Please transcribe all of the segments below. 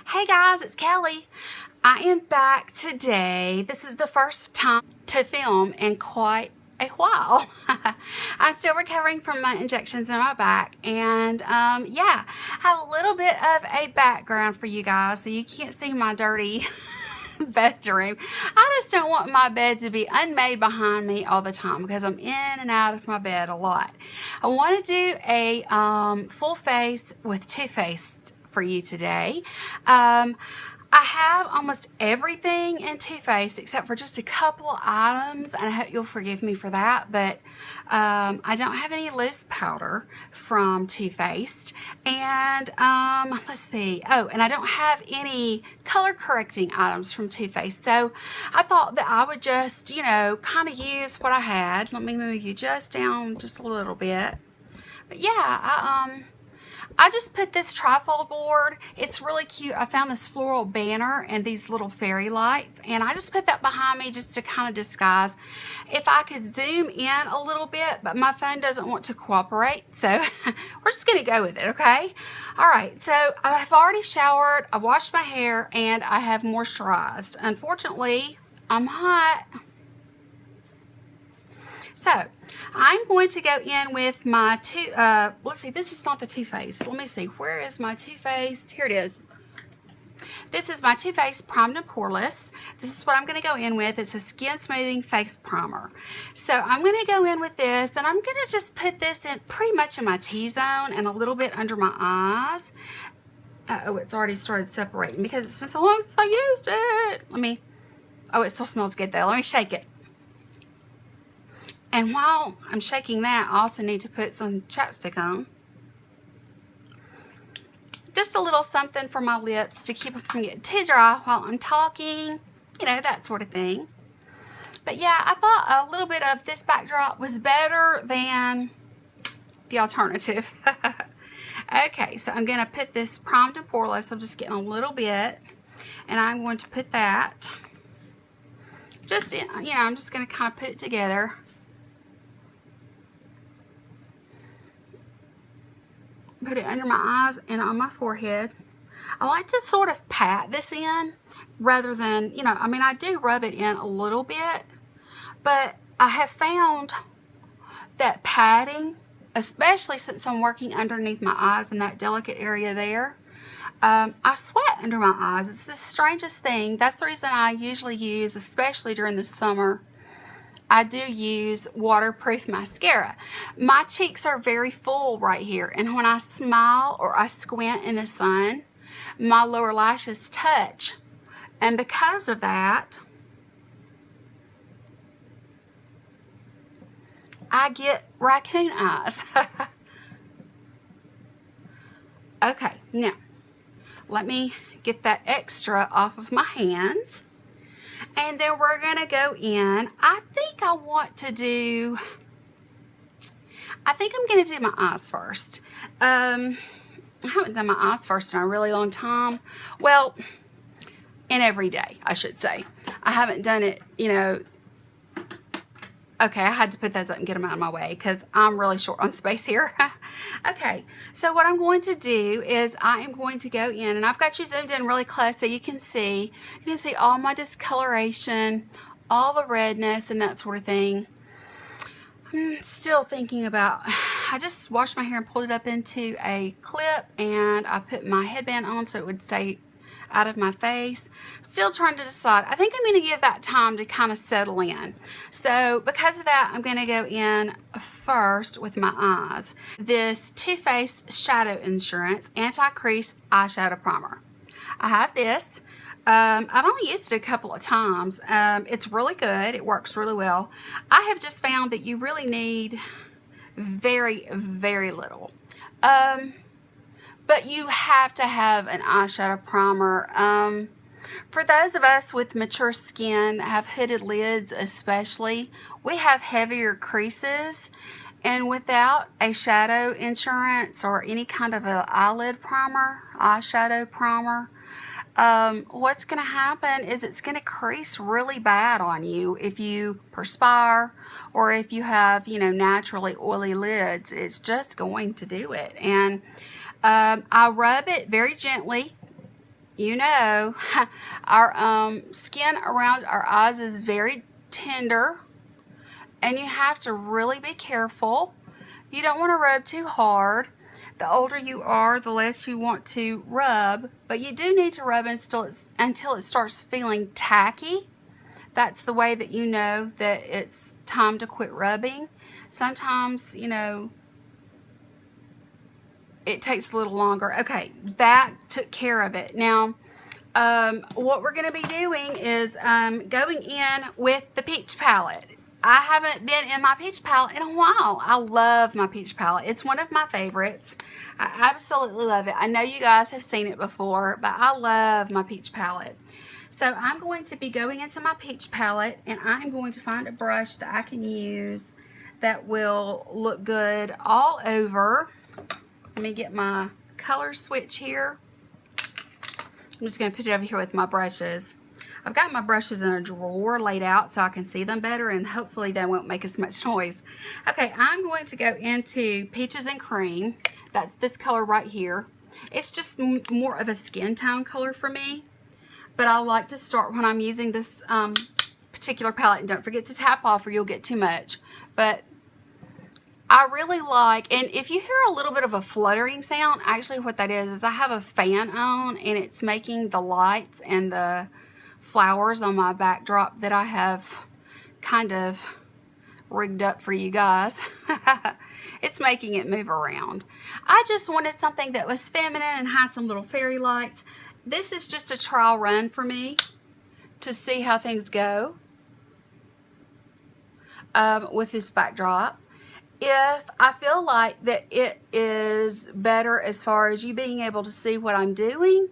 Hey guys, it's Kelly. I am back today. This is the first time to film in quite a while. I'm still recovering from my injections in my back, and yeah, have a little bit of a background for you guys so you can't see my dirty bedroom. I just don't want my bed to be unmade behind me all the time because I'm in and out of my bed a lot. I want to do a full face with Too-Faced for you today. I have almost everything in Too-Faced except for just a couple items, and I hope you'll forgive me for that, but I don't have any loose powder from Too-Faced, and let's see, and I don't have any color correcting items from Too-Faced, so I thought that I would just, kind of use what I had. Let me move you just down just a little bit. But yeah, I just put this trifold board. It's really cute. I found this floral banner and these little fairy lights, and I just put that behind me just to kind of disguise. If I could zoom in a little bit, but my phone doesn't want to cooperate, so we're just gonna go with it, okay? All right, so I've already showered, I washed my hair, and I have moisturized. Unfortunately, I'm hot. So I'm going to go in with my let's see, this is not the Too-Faced. Let me see, where is my Too-Faced? Here it is. This is my Too-Faced Primed and Poreless. This is what I'm going to go in with. It's a skin smoothing face primer. So I'm going to go in with this, and I'm going to just put this in pretty much in my T-zone and a little bit under my eyes. Oh, it's already started separating because it's been so long since I used it. Oh, it still smells good though. Let me shake it. And while I'm shaking that, I also need to put some chapstick on. Just a little something for my lips to keep them from getting too dry while I'm talking, that sort of thing. But yeah, I thought a little bit of this backdrop was better than the alternative. Okay, so I'm going to put this primed and poreless. I'm just getting a little bit, and I'm going to put that just in, I'm just going to kind of put it together. Put it under my eyes and on my forehead. I like to sort of pat this in rather than, I do rub it in a little bit, but I have found that patting, especially since I'm working underneath my eyes in that delicate area there, I sweat under my eyes. It's the strangest thing. That's the reason I usually use, especially during the summer, I do use waterproof mascara. My cheeks are very full right here, and when I smile or I squint in the sun, my lower lashes touch. And because of that, I get raccoon eyes. Okay, now let me get that extra off of my hands. And then we're going to go in. I think I'm going to do my eyes first. I haven't done my eyes first in a really long time. Well, in every day, I should say. I haven't done it, Okay, I had to put those up and get them out of my way because I'm really short on space here. Okay, so what I'm going to do is I am going to go in, and I've got you zoomed in really close so you can see all my discoloration, all the redness and that sort of thing. I'm still thinking about, I just washed my hair and pulled it up into a clip, and I put my headband on so it would stay out of my face. Still trying to decide. I think I'm going to give that time to kind of settle in. So because of that, I'm going to go in first with my eyes. This Too-Faced Shadow Insurance Anti-Crease Eyeshadow Primer. I have this. I've only used it a couple of times. It's really good. It works really well. I have just found that you really need very, very little. But you have to have an eyeshadow primer. For those of us with mature skin that have hooded lids especially, we have heavier creases, and without a shadow insurance or any kind of an eyelid primer, eyeshadow primer, what's going to happen is it's going to crease really bad on you if you perspire or if you have, naturally oily lids. It's just going to do it. And I rub it very gently, you know, our skin around our eyes is very tender, and you have to really be careful. You don't want to rub too hard. The older you are, the less you want to rub, but you do need to rub until it starts feeling tacky. That's the way that you know that it's time to quit rubbing. Sometimes, you know, it takes a little longer. Okay, that took care of it. Now, what we're going to be doing is going in with the peach palette. I haven't been in my peach palette in a while. I love my peach palette. It's one of my favorites. I absolutely love it. I know you guys have seen it before, but I love my peach palette. So I'm going to be going into my peach palette, and I'm going to find a brush that I can use that will look good all over. Let me get my color switch here. I'm just going to put it over here with my brushes. I've got my brushes in a drawer laid out so I can see them better, and hopefully they won't make as much noise. Okay, I'm going to go into Peaches and Cream. That's this color right here. It's just more of a skin tone color for me, but I like to start when I'm using this particular palette. And don't forget to tap off or you'll get too much. But I really like, and if you hear a little bit of a fluttering sound, actually what that is I have a fan on, and it's making the lights and the flowers on my backdrop that I have kind of rigged up for you guys. It's making it move around. I just wanted something that was feminine and had some little fairy lights. This is just a trial run for me to see how things go with this backdrop. If I feel like that it is better as far as you being able to see what I'm doing,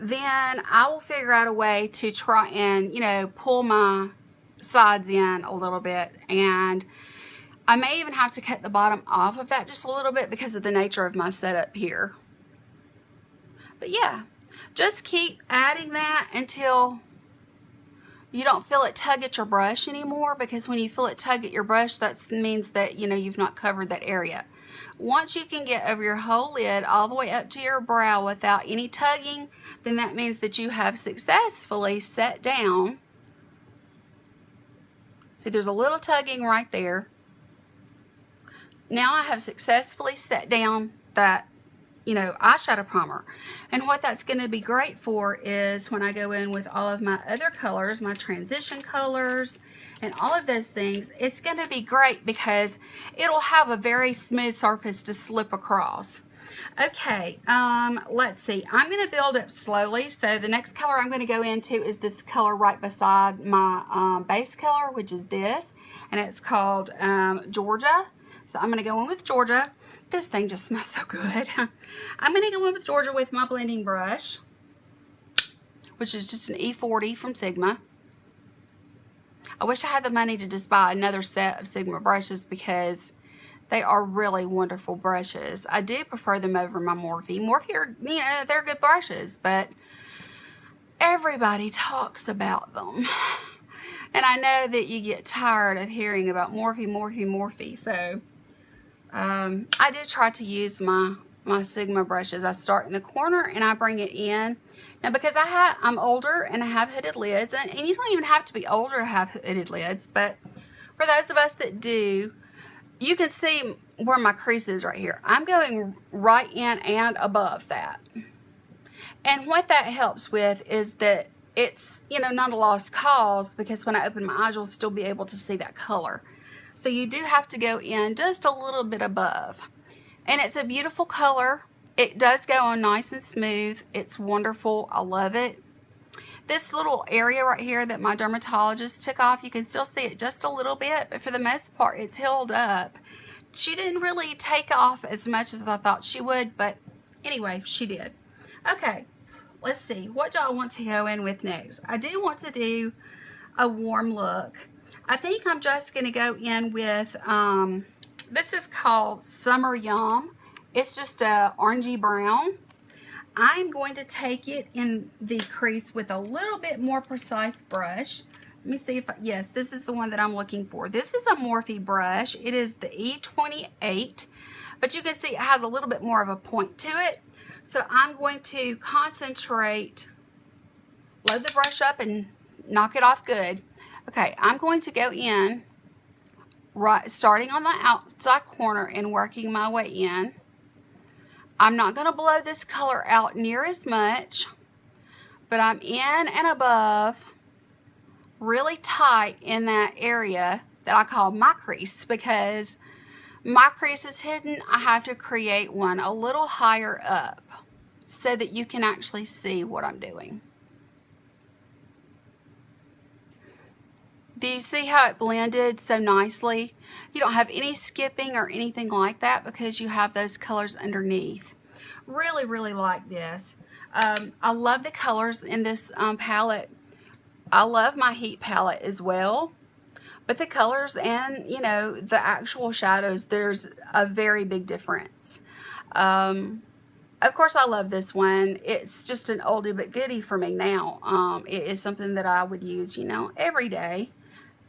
then I will figure out a way to try and, you know, pull my sides in a little bit. And I may even have to cut the bottom off of that just a little bit because of the nature of my setup here. But yeah, just keep adding that until you don't feel it tug at your brush anymore, because when you feel it tug at your brush, that means that, you know, you've not covered that area. Once you can get over your whole lid all the way up to your brow without any tugging, then that means that you have successfully set down. See, there's a little tugging right there. Now I have successfully set down that, you know, eyeshadow primer. And what that's going to be great for is when I go in with all of my other colors, my transition colors, and all of those things, it's going to be great because it'll have a very smooth surface to slip across. Okay, let's see. I'm going to build up slowly. So the next color I'm going to go into is this color right beside my base color, which is this, and it's called Georgia. So I'm going to go in with Georgia. This thing just smells so good. I'm going to go in with Georgia with my blending brush, which is just an E40 from Sigma. I wish I had the money to just buy another set of Sigma brushes because they are really wonderful brushes. I do prefer them over my Morphe. Morphe are, you know, they're good brushes, but everybody talks about them. And I know that you get tired of hearing about Morphe, Morphe, Morphe. So I do try to use my Sigma brushes. I start in the corner and I bring it in. Now, because I'm older and I have hooded lids, and you don't even have to be older to have hooded lids, but for those of us that do, you can see where my crease is right here. I'm going right in and above that. And what that helps with is that it's, you know, not a lost cause, because when I open my eyes, you'll still be able to see that color. So you do have to go in just a little bit above. And it's a beautiful color. It does go on nice and smooth. It's wonderful. I love it. This little area right here that my dermatologist took off, you can still see it just a little bit, but for the most part, it's healed up. She didn't really take off as much as I thought she would, but anyway, she did. Okay, let's see. What do I want to go in with next? I do want to do a warm look. I think I'm just going to go in with, this is called Summer Yum. It's just a orangey brown. I'm going to take it in the crease with a little bit more precise brush. Let me see if, yes, this is the one that I'm looking for. This is a Morphe brush. It is the E28, but you can see it has a little bit more of a point to it. So I'm going to concentrate load the brush up and knock it off good. Okay, I'm going to go in, right, starting on the outside corner and working my way in. I'm not going to blow this color out near as much, but I'm in and above really tight in that area that I call my crease, because my crease is hidden. I have to create one a little higher up so that you can actually see what I'm doing. Do you see how it blended so nicely? You don't have any skipping or anything like that because you have those colors underneath. Really, really like this. I love the colors in this palette. I love my heat palette as well. But the colors and, you know, the actual shadows, there's a very big difference. Of course, I love this one. It's just an oldie but goodie for me now. It is something that I would use, you know, every day.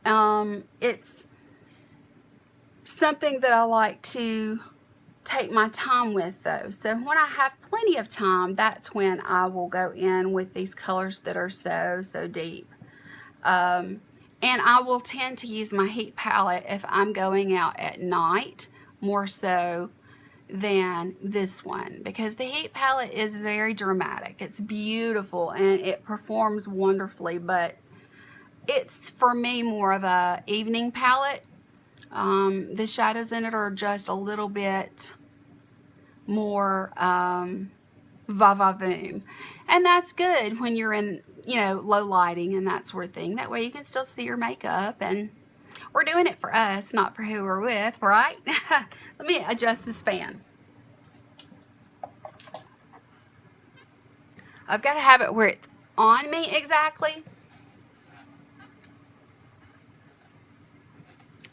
It's something that I like to take my time with, though. So when I have plenty of time, that's when I will go in with these colors that are so deep. And I will tend to use my heat palette if I'm going out at night more so than this one, because the heat palette is very dramatic. It's beautiful and it performs wonderfully, but it's for me more of a evening palette. The shadows in it are just a little bit more va-va-voom, and that's good when you're in, you know, low lighting and that sort of thing. That way you can still see your makeup, and we're doing it for us, not for who we're with, right? Let me adjust this fan. I've got to have it where it's on me exactly.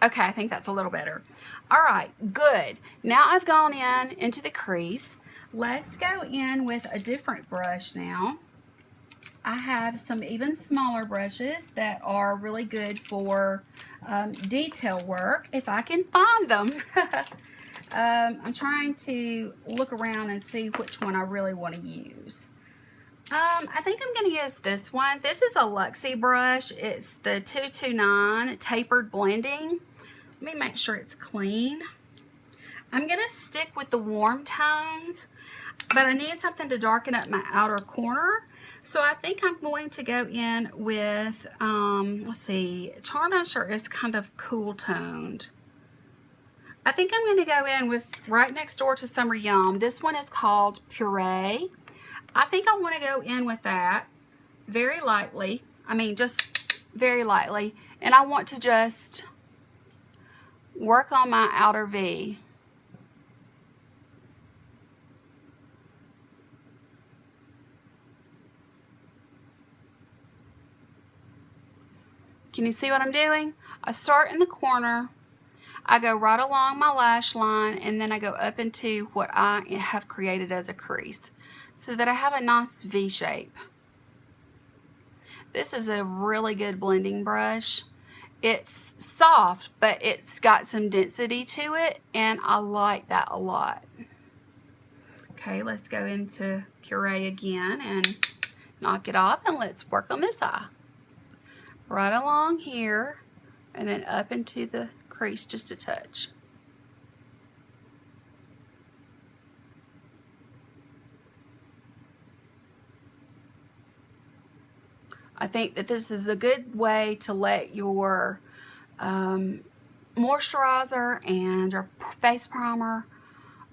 Okay, I think that's a little better. All right, good. Now I've gone into the crease. Let's go in with a different brush now. I have some even smaller brushes that are really good for detail work, if I can find them. I'm trying to look around and see which one I really want to use. I think I'm going to use this one. This is a Luxie brush. It's the 229 Tapered Blending. Let me make sure it's clean. I'm going to stick with the warm tones, but I need something to darken up my outer corner. So I think I'm going to go in with, let's see, Charnusher is kind of cool toned. I think I'm going to go in with Right Next Door to Summer Yum. This one is called Puree. I think I want to go in with that very lightly. I mean, just very lightly. And I want to just work on my outer V. Can you see what I'm doing? I start in the corner. I go right along my lash line, and then I go up into what I have created as a crease, so that I have a nice V shape. This is a really good blending brush. It's soft, but it's got some density to it, and I like that a lot. Okay, let's go into Puree again and knock it off, and let's work on this eye. Right along here, and then up into the crease just a touch. I think that this is a good way to let your moisturizer and your face primer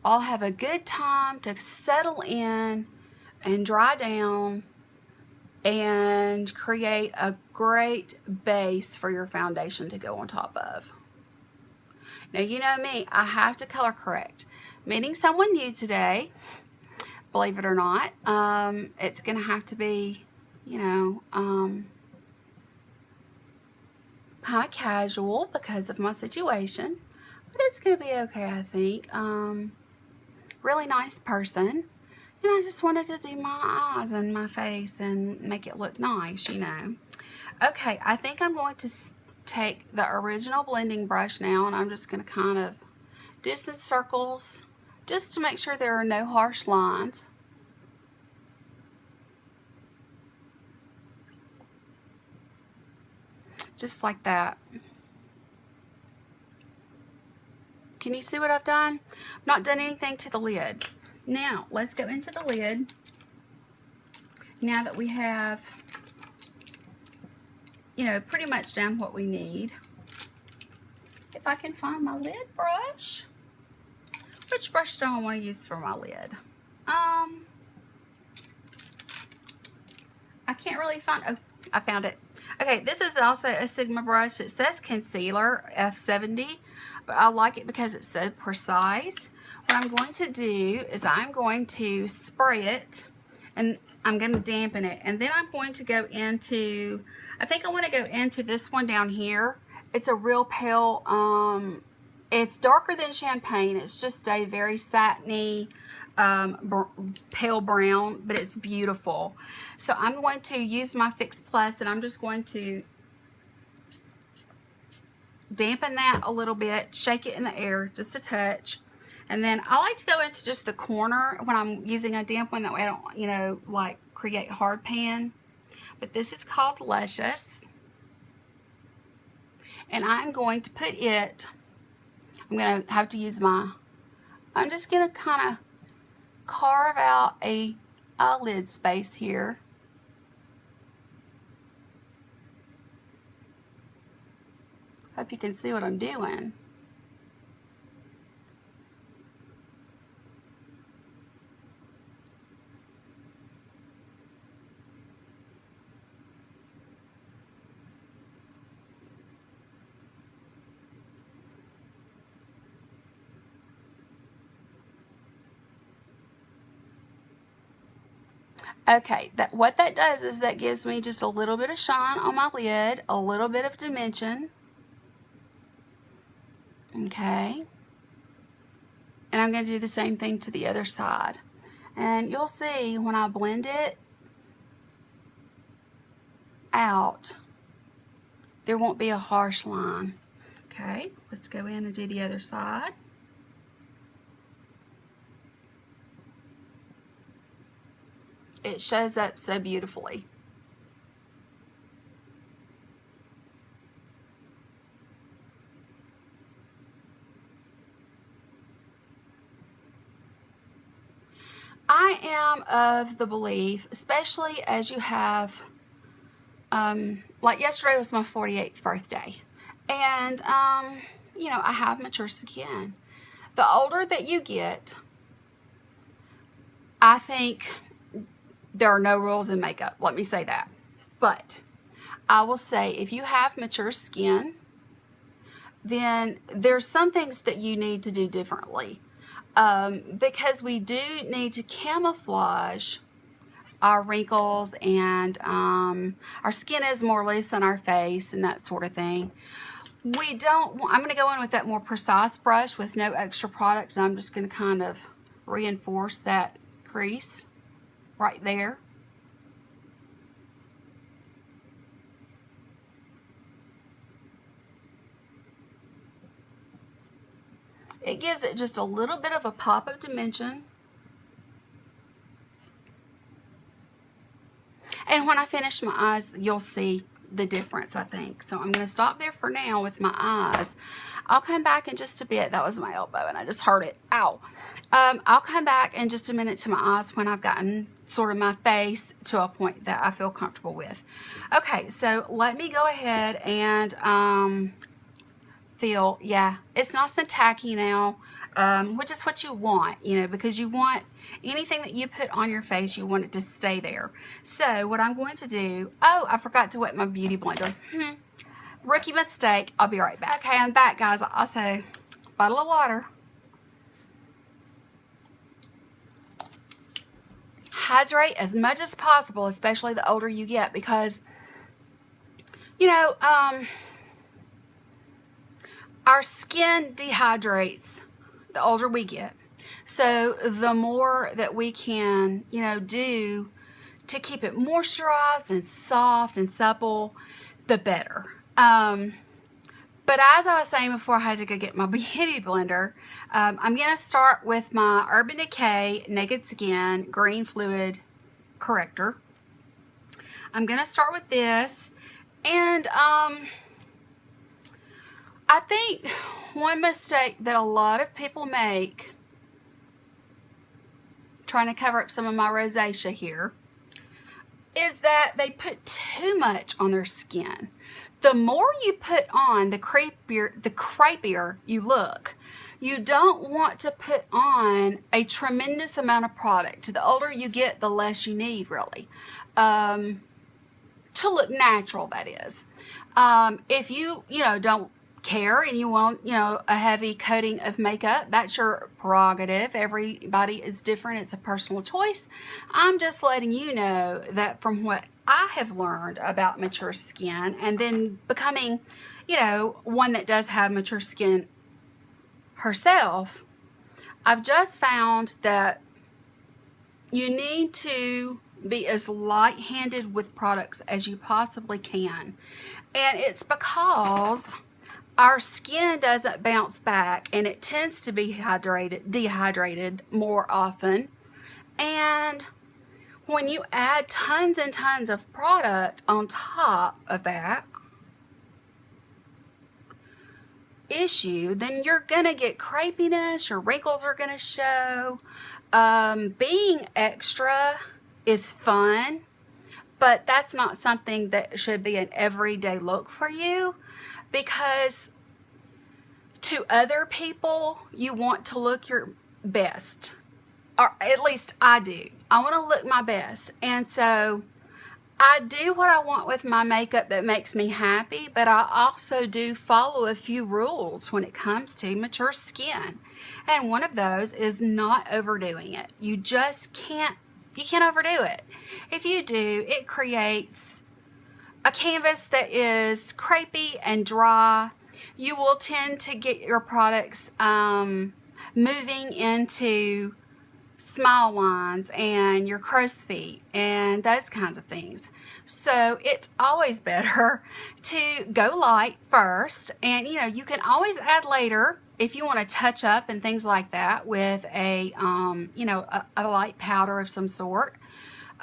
all have a good time to settle in and dry down and create a great base for your foundation to go on top of. Now, you know me, I have to color correct. Meeting someone new today, believe it or not, it's going to have to be, you know, kind of casual because of my situation, but it's going to be okay, I think. Really nice person, and I just wanted to do my eyes and my face and make it look nice, you know. Okay, I think I'm going to take the original blending brush now, and I'm just going to kind of do some circles just to make sure there are no harsh lines. just like that. Can you see what I've done? I've not done anything to the lid. Now, let's go into the lid. Now that we have, you know, pretty much done what we need. If I can find my lid brush. Which brush do I want to use for my lid? I can't really find, oh, I found it. Okay, this is also a Sigma brush. It says concealer F70, but I like it because it's so precise. What I'm going to do is I'm going to spray it, and I'm going to dampen it, and then I'm going to go into, I think I want to go into this one down here. It's a real pale, it's darker than champagne. It's just a very satiny, pale brown, but it's beautiful. So I'm going to use my Fix Plus, and I'm just going to dampen that a little bit, shake it in the air just a touch. And then I like to go into just the corner when I'm using a damp one, that way I don't, you know, like create hard pan. But this is called Luscious. And I'm going to put it, I'm going to have to use I'm just going to kind of carve out a lid space here. Hope you can see what I'm doing. Okay, what that does is that gives me just a little bit of shine on my lid, a little bit of dimension. Okay. And I'm going to do the same thing to the other side. And you'll see when I blend it out, there won't be a harsh line. Okay, let's go in and do the other side. It shows up so beautifully. I am of the belief, especially as you have, like yesterday was my 48th birthday, and you know, I have mature skin. The older that you get, I think there are no rules in makeup, let me say that. But I will say, if you have mature skin, then there's some things that you need to do differently. Because we do need to camouflage our wrinkles, and our skin is more loose on our face and that sort of thing. We don't, I'm going to go in with that more precise brush with no extra product, and I'm just going to kind of reinforce that crease right there. It gives it just a little bit of a pop of dimension. And when I finish my eyes, you'll see the difference, I think. So I'm going to stop there for now with my eyes. I'll come back in just a bit. That was my elbow, and I just heard it. Ow. I'll come back in just a minute to my eyes when I've gotten sort of my face to a point that I feel comfortable with. Okay, so let me go ahead and feel, yeah, it's nice and tacky now, which is what you want, you know, because you want anything that you put on your face, you want it to stay there. So what I'm going to do, oh, I forgot to wet my beauty blender. Rookie mistake. I'll be right back. Okay, I'm back, guys. Also, bottle of water. Hydrate as much as possible, especially the older you get, because, you know, our skin dehydrates the older we get. So the more that we can, you know, do to keep it moisturized and soft and supple, the better. But as I was saying before I had to go get my beauty blender, I'm going to start with my Urban Decay Naked Skin Green Fluid Corrector. I'm going to start with this, and I think one mistake that a lot of people make, trying to cover up some of my rosacea here, is that they put too much on their skin. The more you put on, the crepier you look. You don't want to put on a tremendous amount of product. The older you get, the less you need, really. To look natural, that is. If you don't care and you want, a heavy coating of makeup, that's your prerogative. Everybody is different. It's a personal choice. I'm just letting you know that from what I have learned about mature skin, and then becoming, one that does have mature skin herself, I've just found that you need to be as light-handed with products as you possibly can. And it's because our skin doesn't bounce back, and it tends to be dehydrated more often. And when you add tons and tons of product on top of that issue, then you're gonna get crepiness, your wrinkles are gonna show. Being extra is fun, but that's not something that should be an everyday look for you, because to other people, you want to look your best, or at least I do. I want to look my best, and so I do what I want with my makeup that makes me happy, but I also do follow a few rules when it comes to mature skin, and one of those is not overdoing it. You can't overdo it. If you do, it creates a canvas that is crepey and dry. You will tend to get your products moving into smile lines and your crow's feet and those kinds of things. So it's always better to go light first, and you can always add later if you want to touch up and things like that with a light powder of some sort.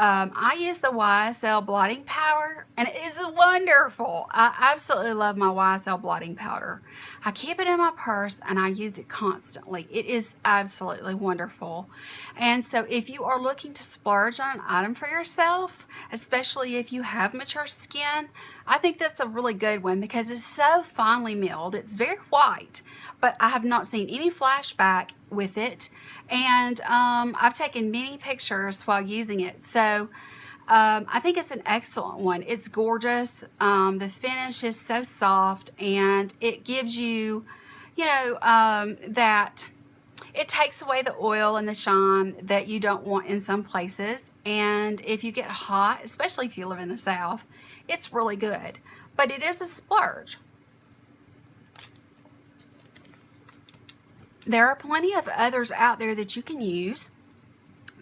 I use the YSL blotting powder, and it is wonderful. I absolutely love my YSL blotting powder. I keep it in my purse, and I use it constantly. It is absolutely wonderful. And so if you are looking to splurge on an item for yourself, especially if you have mature skin, I think that's a really good one because it's so finely milled. It's very white, but I have not seen any flashback with it, and I've taken many pictures while using it. So I think it's an excellent one. It's gorgeous. The finish is so soft, and it gives you, that it takes away the oil and the shine that you don't want in some places. And if you get hot, especially if you live in the South, it's really good. But it is a splurge. There are plenty of others out there that you can use.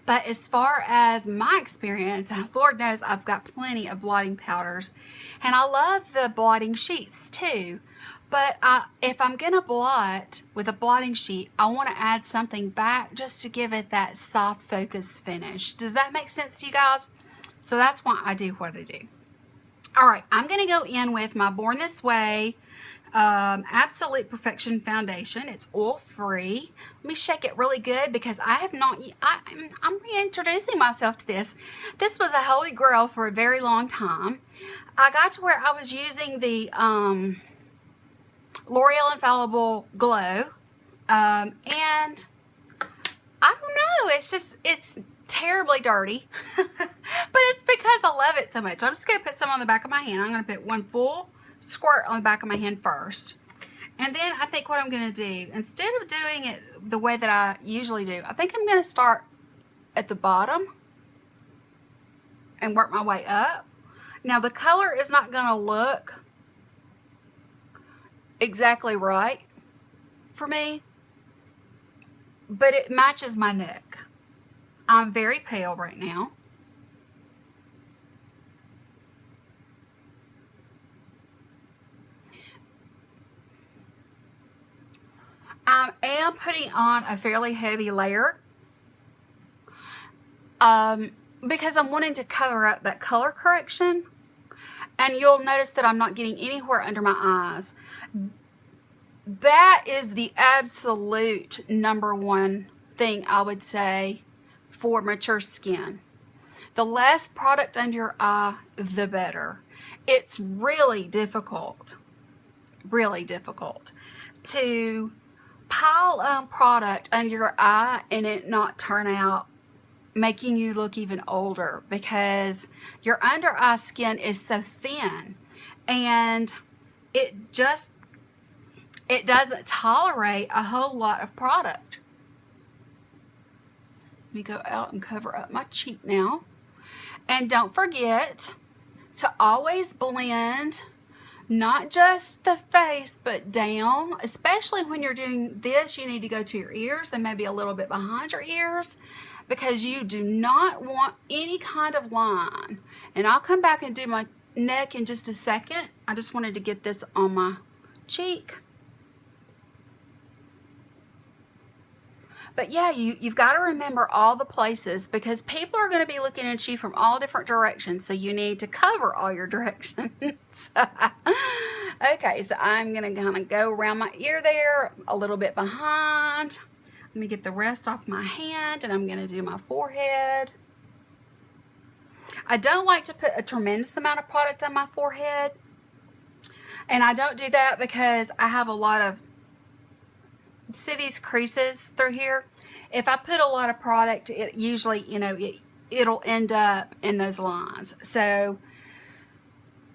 But as far as my experience, Lord knows I've got plenty of blotting powders. And I love the blotting sheets too. But if I'm going to blot with a blotting sheet, I want to add something back just to give it that soft focus finish. Does that make sense to you guys? So that's why I do what I do. All right, I'm going to go in with my Born This Way Absolute Perfection Foundation. It's oil-free. Let me shake it really good because I'm reintroducing myself to this. This was a holy grail for a very long time. I got to where I was using the L'Oreal Infallible Glow, and I don't know, it's terribly dirty, but it's because I love it so much. I'm just going to put some on the back of my hand. I'm going to put one full squirt on the back of my hand first, and then I think what I'm going to do, instead of doing it the way that I usually do, I think I'm going to start at the bottom and work my way up. Now the color is not going to look exactly right for me, but it matches my neck. I'm very pale right now. I am putting on a fairly heavy layer because I'm wanting to cover up that color correction, and you'll notice that I'm not getting anywhere under my eyes. that is the absolute number one thing I would say for mature skin. The less product under your eye, the better. It's really difficult to pile on product under your eye and it not turn out making you look even older, because your under eye skin is so thin and it doesn't tolerate a whole lot of product. Let me go out and cover up my cheek now. And don't forget to always blend not just the face but down. Especially when you're doing this, you need to go to your ears and maybe a little bit behind your ears, because you do not want any kind of line. And I'll come back and do my neck in just a second. I just wanted to get this on my cheek. But yeah, you've got to remember all the places, because people are going to be looking at you from all different directions. So you need to cover all your directions. Okay, so I'm going to kind of go around my ear there, a little bit behind. Let me get the rest off my hand, and I'm going to do my forehead. I don't like to put a tremendous amount of product on my forehead. And I don't do that because I have a lot of, see these creases through here? If I put a lot of product, it usually, it'll end up in those lines. So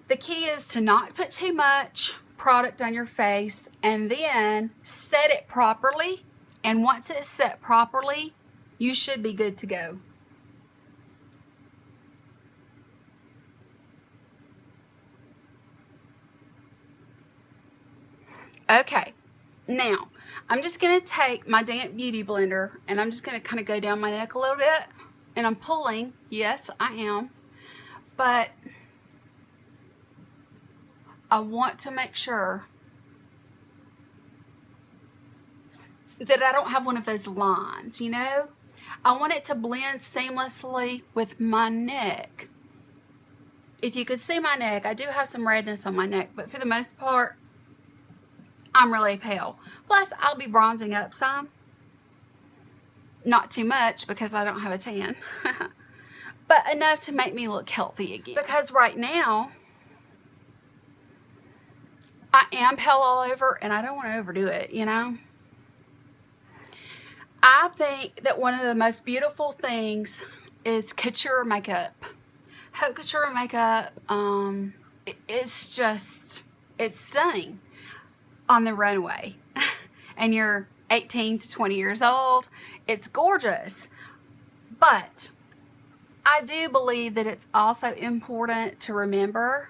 the key is to not put too much product on your face, and then set it properly. And once it's set properly, you should be good to go. Okay, now I'm just going to take my damp beauty blender and I'm just going to kind of go down my neck a little bit, and I'm pulling. Yes, I am. But I want to make sure that I don't have one of those lines, I want it to blend seamlessly with my neck. If you could see my neck, I do have some redness on my neck, but for the most part, I'm really pale. Plus, I'll be bronzing up some. Not too much because I don't have a tan. But enough to make me look healthy again. Because right now, I am pale all over and I don't want to overdo it, I think that one of the most beautiful things is couture makeup. Haute couture makeup, it's stunning on the runway. And you're 18 to 20 years old. It's gorgeous. But I do believe that it's also important to remember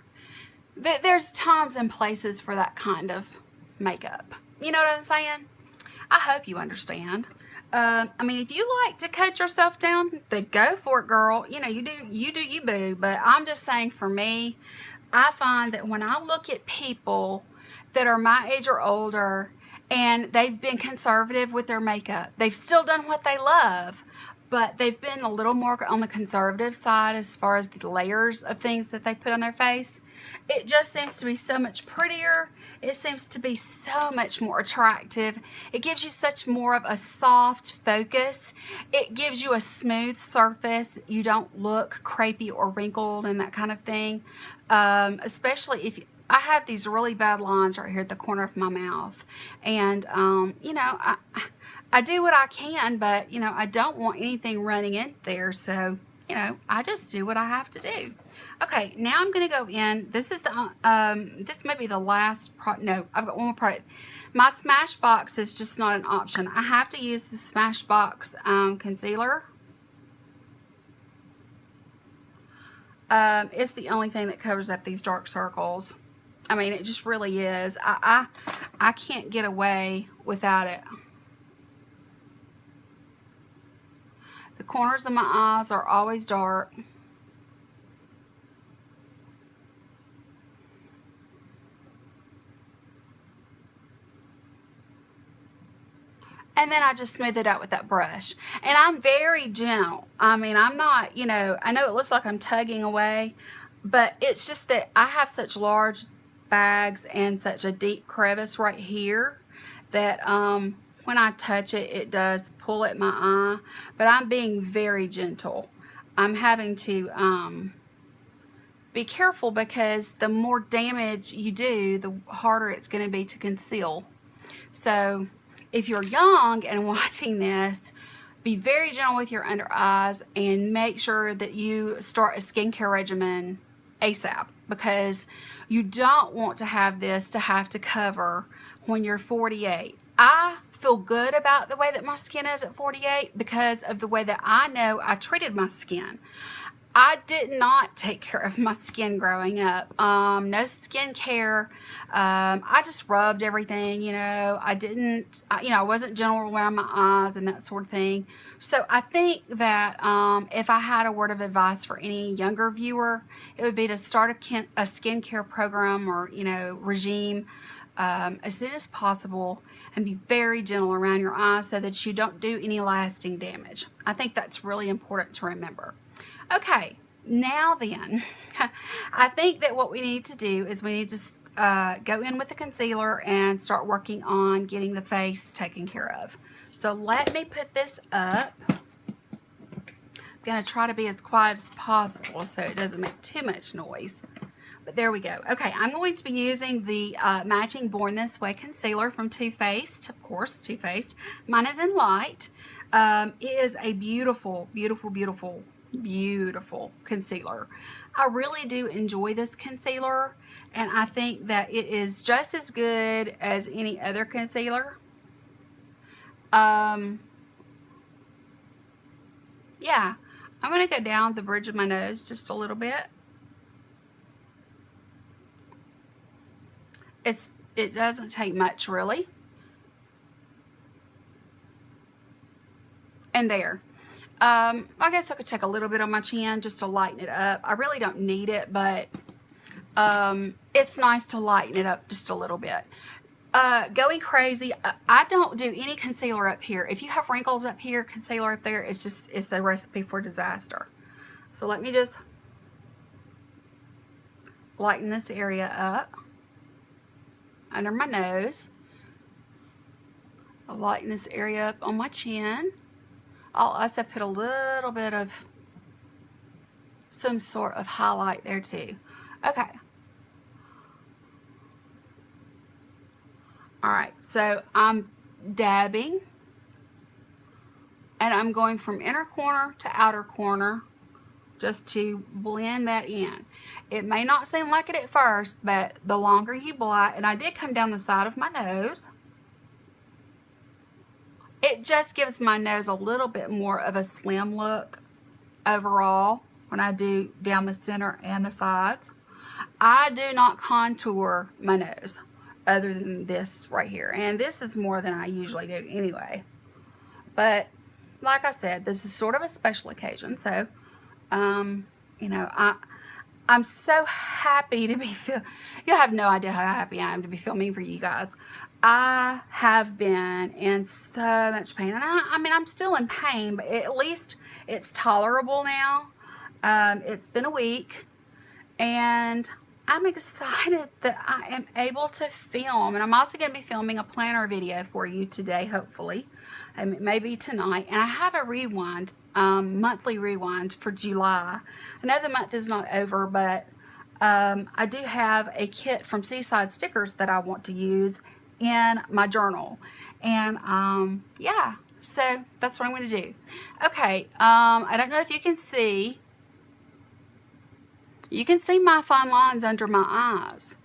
that there's times and places for that kind of makeup. You know what I'm saying? I hope you understand. I mean, if you like to cut yourself down, then go for it, girl. You do you, boo. But I'm just saying, for me, I find that when I look at people that are my age or older and they've been conservative with their makeup, they've still done what they love, but they've been a little more on the conservative side as far as the layers of things that they put on their face, it just seems to be so much prettier. It seems to be so much more attractive. It gives you such more of a soft focus. It gives you a smooth surface. You don't look crepey or wrinkled and that kind of thing. Especially if I have these really bad lines right here at the corner of my mouth. And, I do what I can, but, I don't want anything running in there. So, I just do what I have to do. Okay, now I'm going to go in. This is this may be the last product. No, I've got one more product. My Smashbox is just not an option. I have to use the Smashbox concealer. It's the only thing that covers up these dark circles. I mean, it just really is. I can't get away without it. The corners of my eyes are always dark. And then I just smooth it out with that brush. And I'm very gentle. I mean, I'm not, I know it looks like I'm tugging away, but it's just that I have such large bags and such a deep crevice right here that when I touch it, it does pull at my eye, but I'm being very gentle. I'm having to be careful because the more damage you do, the harder it's going to be to conceal. So if you're young and watching this, be very gentle with your under eyes and make sure that you start a skincare regimen ASAP, because you don't want to have this to have to cover when you're 48. I feel good about the way that my skin is at 48 because of the way that I know I treated my skin. I did not take care of my skin growing up. No skincare. I just rubbed everything, you know. I wasn't gentle around my eyes and that sort of thing. So I think that if I had a word of advice for any younger viewer, it would be to start a skincare program or, you know, regime as soon as possible, and be very gentle around your eyes so that you don't do any lasting damage. I think that's really important to remember. Okay, now then, I think that what we need to do is we need to go in with the concealer and start working on getting the face taken care of. So let me put this up. I'm going to try to be as quiet as possible so it doesn't make too much noise. But there we go. Okay, I'm going to be using the matching Born This Way concealer from Too Faced. Of course, Too Faced. Mine is in light. It is a beautiful, beautiful, beautiful, beautiful concealer. I really do enjoy this concealer, and I think that it is just as good as any other concealer. Yeah, I'm going to go down the bridge of my nose just a little bit. It doesn't take much, really. And there. I guess I could take a little bit on my chin just to lighten it up. I really don't need it, but it's nice to lighten it up just a little bit. Going crazy, I don't do any concealer up here. If you have wrinkles up here, concealer up there, it's the recipe for disaster. So let me just lighten this area up under my nose. I'll lighten this area up on my chin. I'll also put a little bit of some sort of highlight there too. Okay. Alright, so I'm dabbing, and I'm going from inner corner to outer corner just to blend that in. It may not seem like it at first, but the longer you blot, and I did come down the side of my nose, it just gives my nose a little bit more of a slim look overall when I do down the center and the sides. I do not contour my nose other than this right here, and this is more than I usually do anyway. But like I said, this is sort of a special occasion, so you know, I'm so happy to be you have no idea how happy I am to be filming for you guys. I have been in so much pain, and I mean, I'm still in pain, but at least it's tolerable now. It's been a week, and I'm excited that I am able to film, and I'm also going to be filming a planner video for you today, hopefully. Maybe tonight. And I have a rewind, monthly rewind for July. I know the month is not over, but I do have a kit from Seaside Stickers that I want to use in my journal. And yeah, so that's what I'm going to do. Okay, I don't know if you can see. You can see my fine lines under my eyes,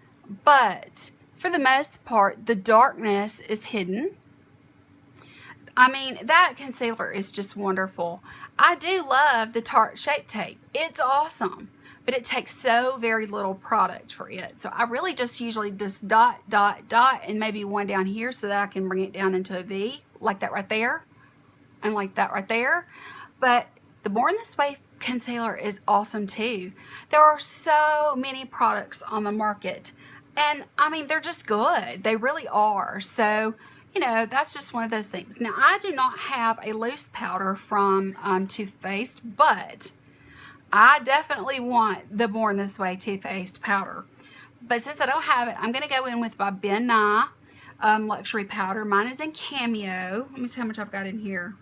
but for the most part, the darkness is hidden. I mean, that concealer is just wonderful. I do love the Tarte Shape Tape. It's awesome, but it takes so very little product for it. So I really just usually just dot, dot, dot, and maybe one down here so that I can bring it down into a V, like that right there, and like that right there. But the Born This Way concealer is awesome too. There are so many products on the market, and I mean, they're just good. They really are. So, you know, that's just one of those things. Now, I do not have a loose powder from Too Faced, but I definitely want the Born This Way Too Faced powder. But since I don't have it, I'm going to go in with my Ben Nye luxury powder. Mine is in Cameo. Let me see how much I've got in here.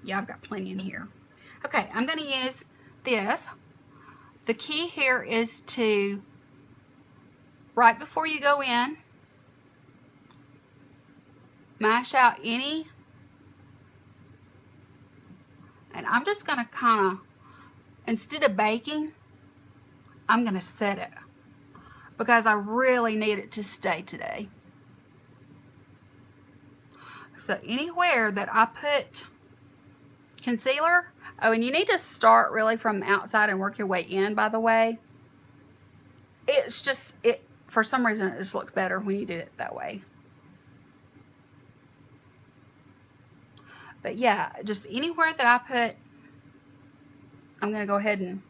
Yeah, I've got plenty in here. Okay, I'm going to use this. The key here is to, right before you go in, mash out any, and I'm just going to kind of, instead of baking, I'm going to set it because I really need it to stay today. So anywhere that I put concealer, oh, and you need to start really from the outside and work your way in, by the way. It's just, for some reason, it just looks better when you do it that way. But yeah, just anywhere that I put, I'm going to go ahead and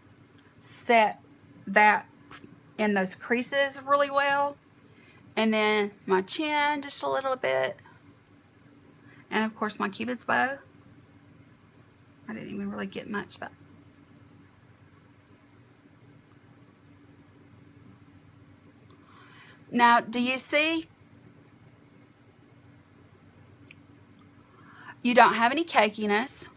set that in those creases really well. And then my chin just a little bit. And of course my Cupid's bow. I didn't even really get much though. Now, do you see? You don't have any cakiness.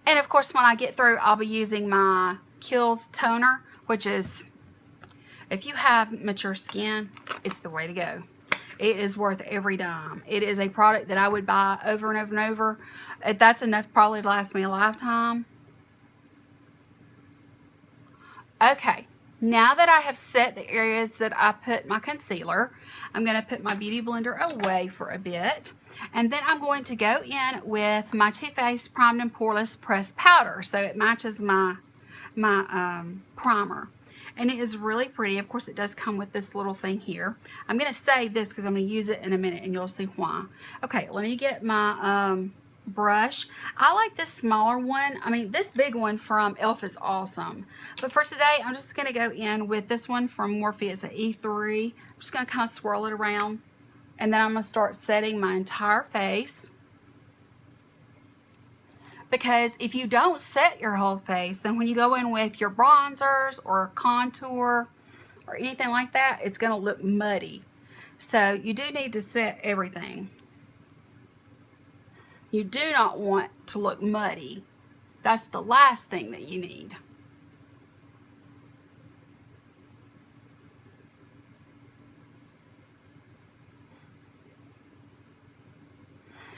And of course, when I get through, I'll be using my Kiehl's toner, which is, if you have mature skin, it's the way to go. It is worth every dime. It is a product that I would buy over and over and over. That's enough probably to last me a lifetime. Okay, now that I have set the areas that I put my concealer, I'm going to put my Beauty Blender away for a bit. And then I'm going to go in with my Too Faced Primed and Poreless Pressed Powder. So it matches my primer. And it is really pretty. Of course, it does come with this little thing here. I'm going to save this because I'm going to use it in a minute and you'll see why. Okay, let me get my brush. I like this smaller one. I mean, this big one from e.l.f. is awesome. But for today, I'm just going to go in with this one from Morphe. It's an E3. I'm just going to kind of swirl it around. And then I'm going to start setting my entire face. Because if you don't set your whole face, then when you go in with your bronzers or contour or anything like that, it's going to look muddy. So you do need to set everything. You do not want to look muddy. That's the last thing that you need.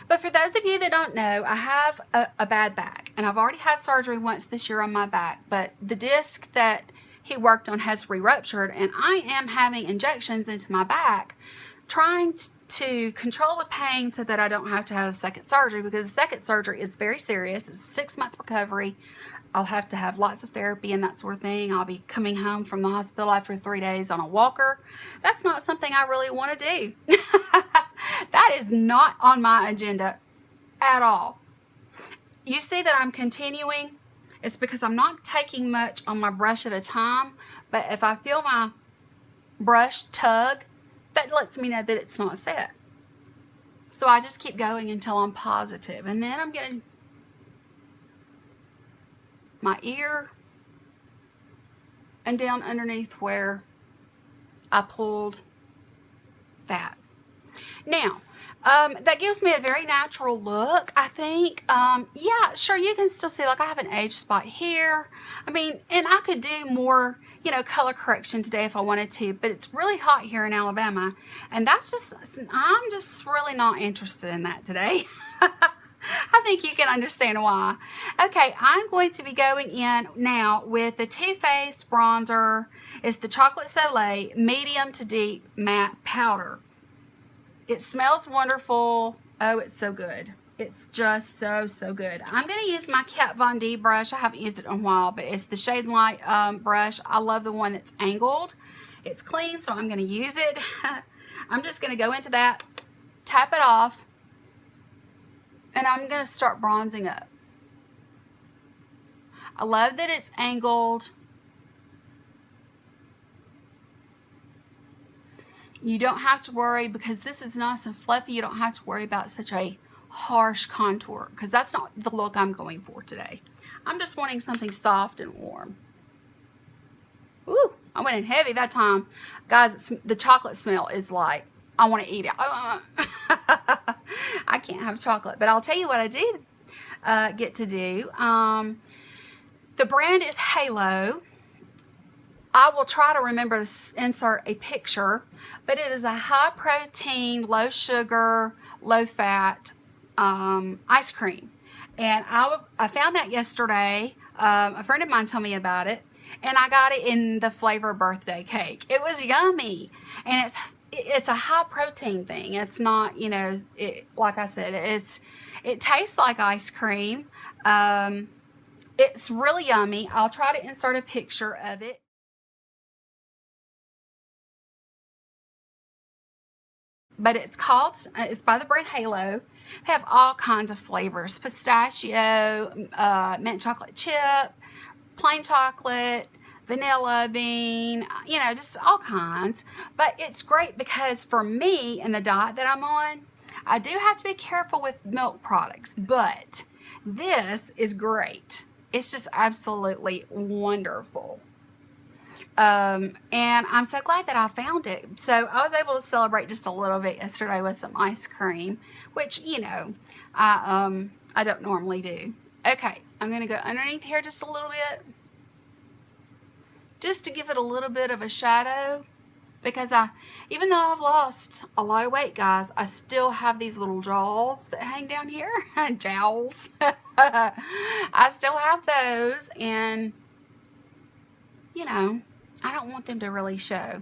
But for those of you that don't know, I have a bad back, and I've already had surgery once this year on my back, but the disc that he worked on has re-ruptured, and I am having injections into my back trying to control the pain so that I don't have to have a second surgery, because the second surgery is very serious. It's a 6-month recovery. I'll have to have lots of therapy and that sort of thing. I'll be coming home from the hospital after 3 days on a walker. That's not something I really want to do. That is not on my agenda at all. You see that I'm continuing. It's because I'm not taking much on my brush at a time, but if I feel my brush tug, that lets me know that it's not set. So I just keep going until I'm positive. And then I'm getting my ear and down underneath where I pulled that. Now, that gives me a very natural look, I think. Yeah, sure, you can still see, like, I have an age spot here. I mean, and I could do more, you know, color correction today if I wanted to, but it's really hot here in Alabama, and that's just, I'm just really not interested in that today. I think you can understand why. Okay, I'm going to be going in now with the Too Faced bronzer. It's the Chocolate Soleil Medium to Deep Matte Powder. It smells wonderful. Oh, it's so good. It's just so, so good. I'm going to use my Kat Von D brush. I haven't used it in a while, but it's the Shade and Light brush. I love the one that's angled. It's clean, so I'm going to use it. I'm just going to go into that, tap it off, and I'm going to start bronzing up. I love that it's angled. You don't have to worry, because this is nice and fluffy, you don't have to worry about such a harsh contour, because that's not the look I'm going for today. I'm just wanting something soft and warm. Ooh, I I went in heavy that time. Guys, the chocolate smell is like, I want to eat it. I can't have chocolate. But I'll tell you what I did get to do. The brand is Halo. I will try to remember to insert a picture, but it is a high protein, low sugar, low fat ice cream. And I found that yesterday. A friend of mine told me about it, and I got it in the flavor birthday cake. It was yummy, and it's a high protein thing. It's not, you know, like I said, it tastes like ice cream. It's really yummy. I'll try to insert a picture of it. But it's by the brand Halo. They have all kinds of flavors: pistachio, mint chocolate chip, plain chocolate, vanilla bean, you know, just all kinds. But it's great because for me and the diet that I'm on, I do have to be careful with milk products, but this is great. It's just absolutely wonderful. And I'm so glad that I found it. So I was able to celebrate just a little bit yesterday with some ice cream, which, you know, I don't normally do. Okay, I'm going to go underneath here just a little bit, just to give it a little bit of a shadow, because even though I've lost a lot of weight, guys, I still have these little jowls that hang down here. Jowls. I still have those, and, you know, I don't want them to really show.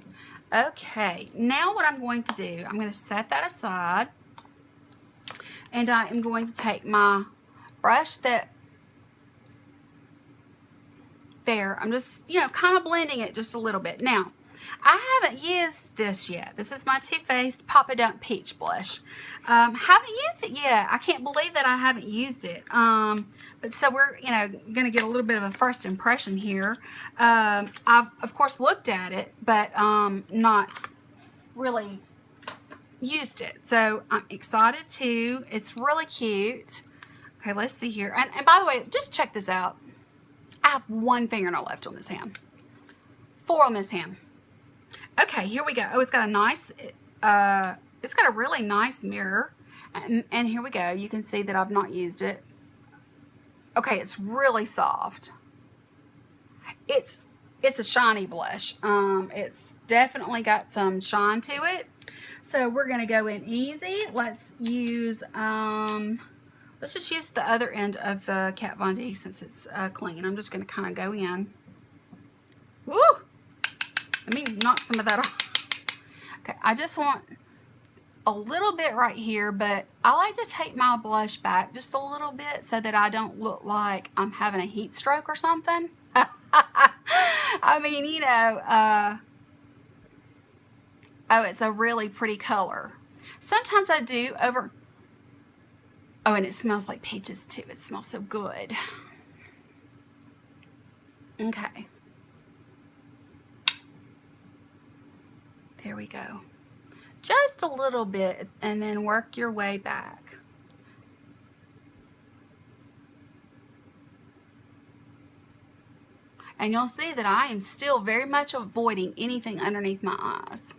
Okay, now what I'm going to do, I'm going to set that aside, and I am going to take my brush I'm just, you know, kind of blending it just a little bit. Now, I haven't used this yet. This is my Too Faced Papa Dunk Peach Blush. Haven't used it yet. I can't believe that I haven't used it. But so we're, you know, going to get a little bit of a first impression here. I've, of course, looked at it, but not really used it. So I'm excited too. It's really cute. Okay, let's see here. And by the way, just check this out. I have one fingernail left on this hand. 4 on this hand. Okay, here we go. Oh, it's got a nice, it's got a really nice mirror. And here we go. You can see that I've not used it. Okay, it's really soft. It's a shiny blush. It's definitely got some shine to it. So we're going to go in easy. Let's use, let's just use the other end of the Kat Von D since it's clean. I'm just going to kind of go in. Woo! Let me knock some of that off. Okay, I just want a little bit right here, but I like to take my blush back just a little bit so that I don't look like I'm having a heat stroke or something. I mean, you know, oh, it's a really pretty color. Sometimes I do over... Oh, and it smells like peaches too. It smells so good. Okay. There we go. Just a little bit, and then work your way back. And you'll see that I am still very much avoiding anything underneath my eyes.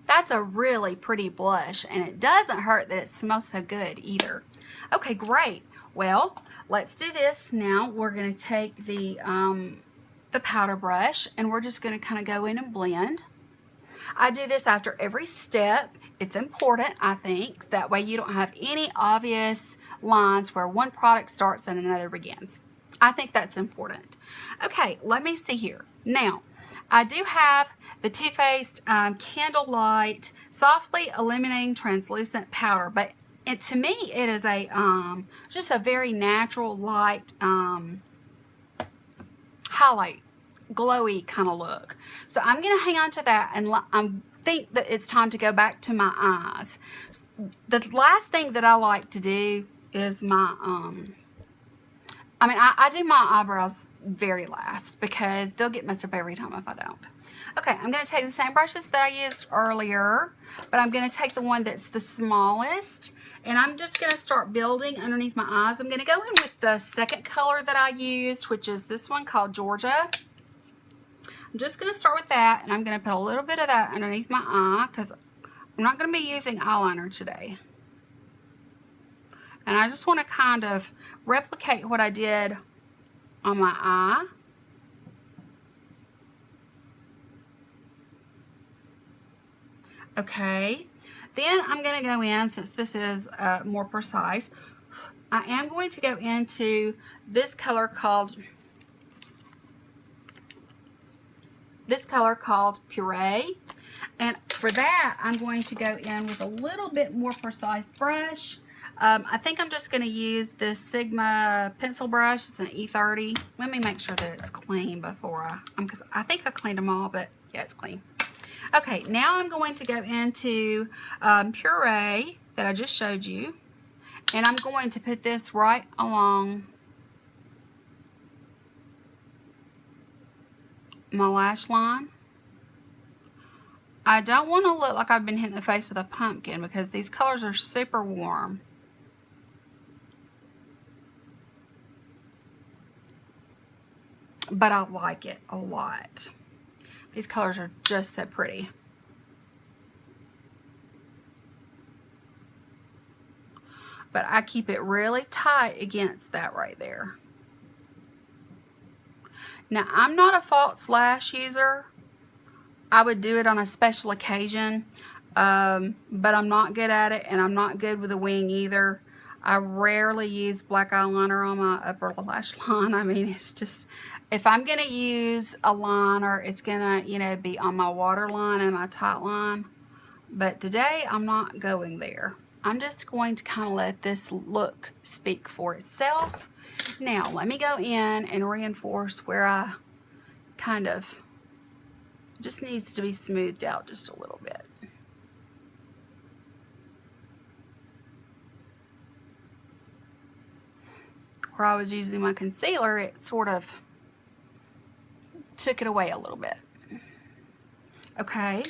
That's a really pretty blush, and it doesn't hurt that it smells so good either. Okay, great. Well, let's do this now. We're going to take the powder brush, and we're just going to kind of go in and blend. I do this after every step. It's important, I think, so that way you don't have any obvious lines where one product starts and another begins. I think that's important. Okay, let me see here. Now, I do have the Too Faced Candlelight Softly Illuminating Translucent Powder, but to me it is a just a very natural light highlight, glowy kind of look. So I'm going to hang on to that, and I think that it's time to go back to my eyes. The last thing that I like to do is my I do my eyebrows very last because they'll get messed up every time if I don't. Okay, I'm going to take the same brushes that I used earlier, but I'm going to take the one that's the smallest, and I'm just going to start building underneath my eyes. I'm going to go in with the second color that I used, which is this one called Georgia. I'm just going to start with that, and I'm going to put a little bit of that underneath my eye because I'm not going to be using eyeliner today. And I just want to kind of replicate what I did on my eye. Okay, then I'm going to go in, since this is more precise, I am going to go into this color called Puree. And for that, I'm going to go in with a little bit more precise brush. I think I'm just going to use this Sigma pencil brush. It's an E30. Let me make sure that it's clean before because I think I cleaned them all, but yeah, it's clean. Okay, now I'm going to go into Puree that I just showed you, and I'm going to put this right along my lash line. I don't want to look like I've been hit in the face with a pumpkin because these colors are super warm. But I like it a lot. These colors are just so pretty. But I keep it really tight against that right there. Now, I'm not a false lash user. I would do it on a special occasion, but I'm not good at it, and I'm not good with a wing either. I rarely use black eyeliner on my upper lash line. I mean, it's just, if I'm going to use a liner, it's going to, you know, be on my waterline and my tight line. But today, I'm not going there. I'm just going to kind of let this look speak for itself. Now, let me go in and reinforce where I kind of, just needs to be smoothed out just a little bit. Where I was using my concealer, it sort of took it away a little bit. Okay,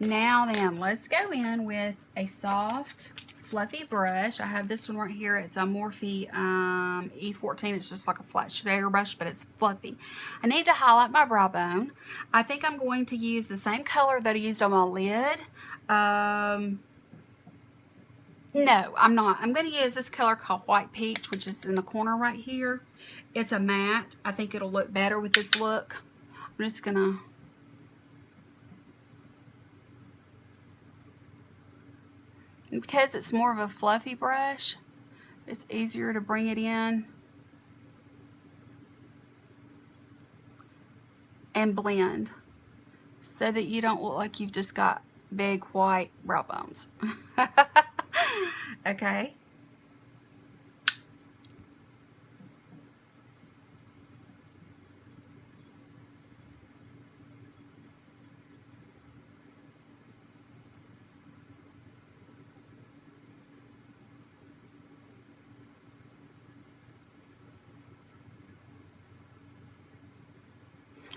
now then, let's go in with a soft, fluffy brush. I have this one right here. It's a Morphe E14. It's just like a flat shader brush, but it's fluffy. I need to highlight my brow bone. I think I'm going to use the same color that I used on my lid. No, I'm not. I'm going to use this color called White Peach, which is in the corner right here. It's a matte. I think it'll look better with this look. I'm just going to... Because it's more of a fluffy brush, it's easier to bring it in and blend so that you don't look like you've just got big white brow bones. Okay.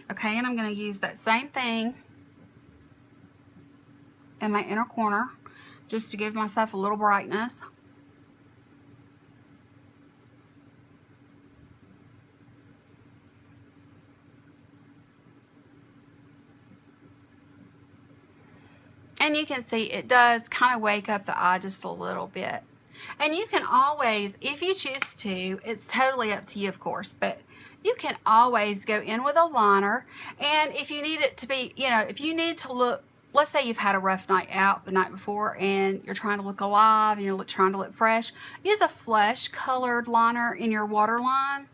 Okay, and I'm going to use that same thing in my inner corner just to give myself a little brightness. And you can see it does kind of wake up the eye just a little bit. And you can always, if you choose to, it's totally up to you, of course, but you can always go in with a liner. And if you need it to be, you know, if you need to look, let's say you've had a rough night out the night before and you're trying to look alive and you're trying to look fresh, use a flesh colored liner in your waterline.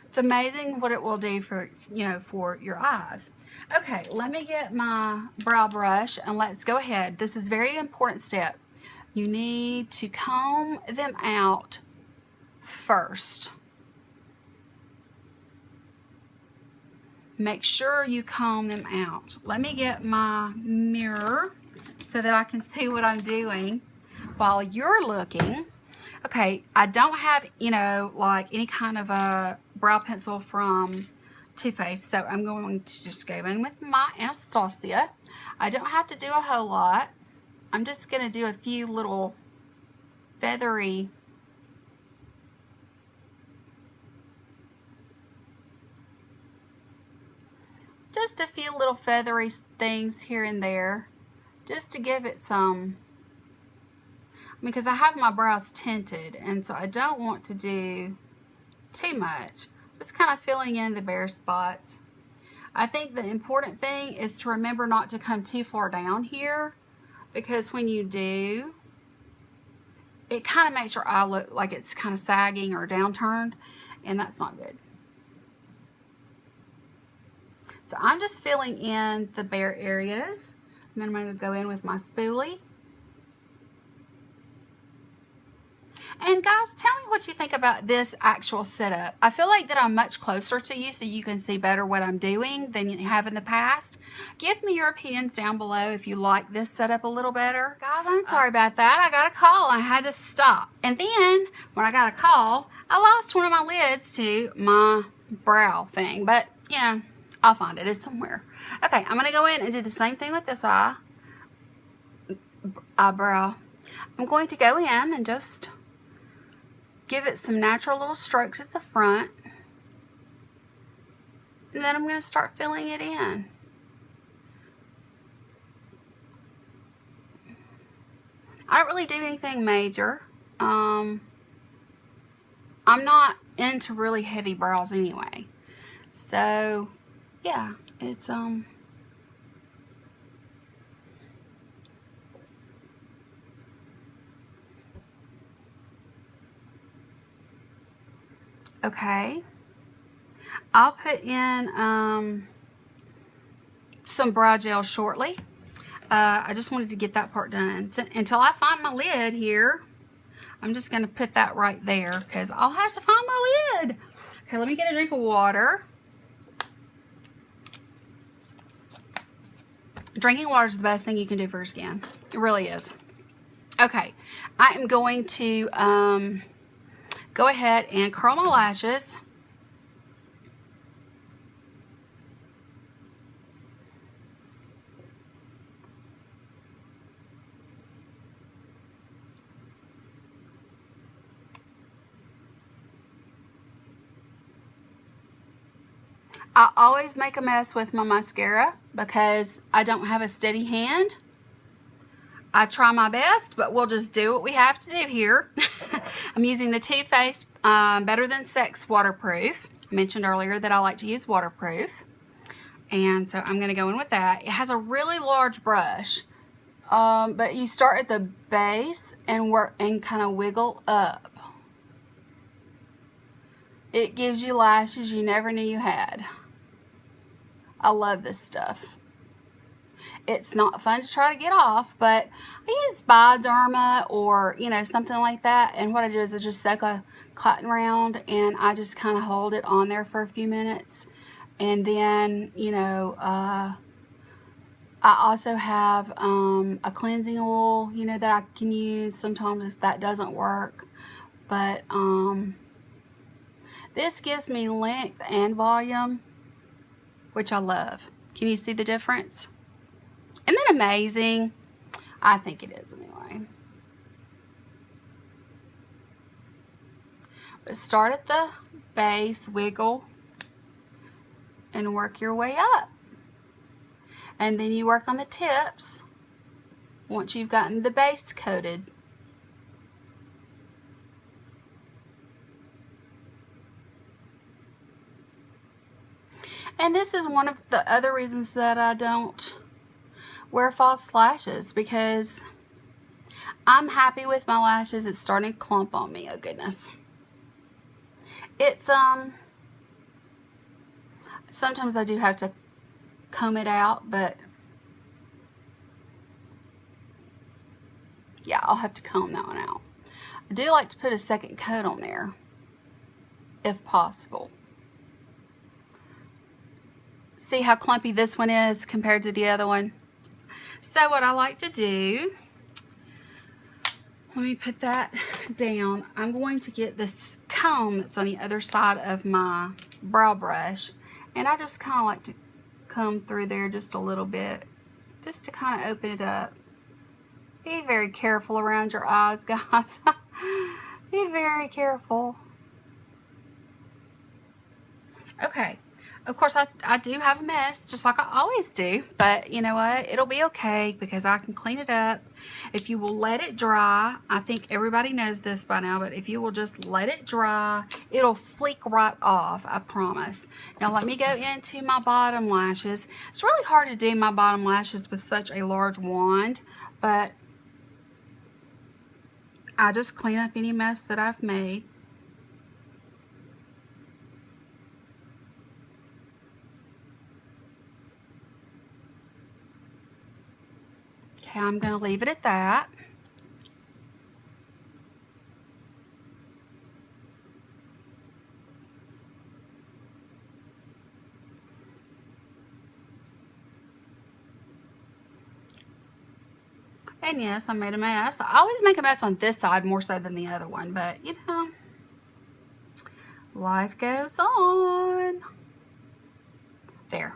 It's amazing what it will do for, you know, for your eyes. Okay, let me get my brow brush and let's go ahead. This is a very important step. You need to comb them out first. Make sure you comb them out. Let me get my mirror so that I can see what I'm doing while you're looking. Okay, I don't have, you know, like any kind of a brow pencil from Too Faced, so I'm going to just go in with my Anastasia. I don't have to do a whole lot. I'm just going to do a few little feathery just a few little feathery things here and there, just to give it some, because I have my brows tinted, and so I don't want to do too much. Just kind of filling in the bare spots. I think the important thing is to remember not to come too far down here, because when you do, it kind of makes your eye look like it's kind of sagging or downturned, and that's not good. So I'm just filling in the bare areas, and then I'm going to go in with my spoolie. And guys, tell me what you think about this actual setup. I feel like that I'm much closer to you, so you can see better what I'm doing than you have in the past. Give me your opinions down below if you like this setup a little better. Guys, I'm sorry about that. I got a call and I had to stop. And then when I got a call, I lost one of my lids to my brow thing. But, you know, I'll find it. It's somewhere. Okay, I'm going to go in and do the same thing with this eyebrow. I'm going to go in and just give it some natural little strokes at the front, and then I'm going to start filling it in. I don't really do anything major. I'm not into really heavy brows anyway, so yeah, it's okay. I'll put in some brow gel shortly. I just wanted to get that part done. So, until I find my lid here, I'm just going to put that right there because I'll have to find my lid. Okay, let me get a drink of water. Drinking water is the best thing you can do for your skin. It really is. Okay, I am going to go ahead and curl my lashes. I always make a mess with my mascara because I don't have a steady hand. I try my best, but we'll just do what we have to do here. I'm using the Too Faced Better Than Sex Waterproof. I mentioned earlier that I like to use waterproof. And so I'm going to go in with that. It has a really large brush, but you start at the base and work and kind of wiggle up. It gives you lashes you never knew you had. I love this stuff. It's not fun to try to get off, but I use Bioderma or, you know, something like that. And what I do is I just soak a cotton round and I just kind of hold it on there for a few minutes. And then, you know, I also have a cleansing oil, you know, that I can use sometimes if that doesn't work. But this gives me length and volume, which I love. Can you see the difference? Isn't that amazing? I think it is anyway. But start at the base, wiggle, and work your way up. And then you work on the tips once you've gotten the base coated. And this is one of the other reasons that I don't wear false lashes, because I'm happy with my lashes. It's starting to clump on me. Oh goodness. It's sometimes I do have to comb it out, but yeah, I'll have to comb that one out. I do like to put a second coat on there if possible. See how clumpy this one is compared to the other one? So what I like to do, let me put that down. I'm going to get this comb that's on the other side of my brow brush, and I just kind of like to comb through there just a little bit, just to kind of open it up. Be very careful around your eyes, guys. Be very careful. Okay, Of course, I do have a mess, just like I always do, but you know what? It'll be okay because I can clean it up. If you will let it dry, I think everybody knows this by now, but if you will just let it dry, it'll fleek right off, I promise. Now let me go into my bottom lashes. It's really hard to do my bottom lashes with such a large wand, but I just clean up any mess that I've made. Okay, I'm going to leave it at that. And yes, I made a mess. I always make a mess on this side more so than the other one, but you know, life goes on. There.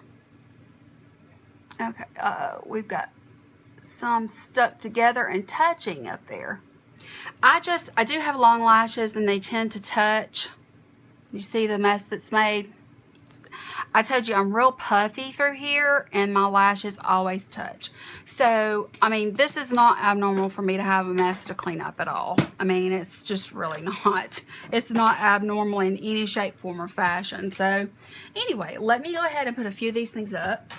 Okay, we've got some stuck together and touching up there. I do have long lashes and they tend to touch. You see the mess that's made? I told you I'm real puffy through here and my lashes always touch. So, I mean, this is not abnormal for me to have a mess to clean up at all. I mean, it's just really not. It's not abnormal in any shape, form, or fashion. So, anyway, let me go ahead and put a few of these things up.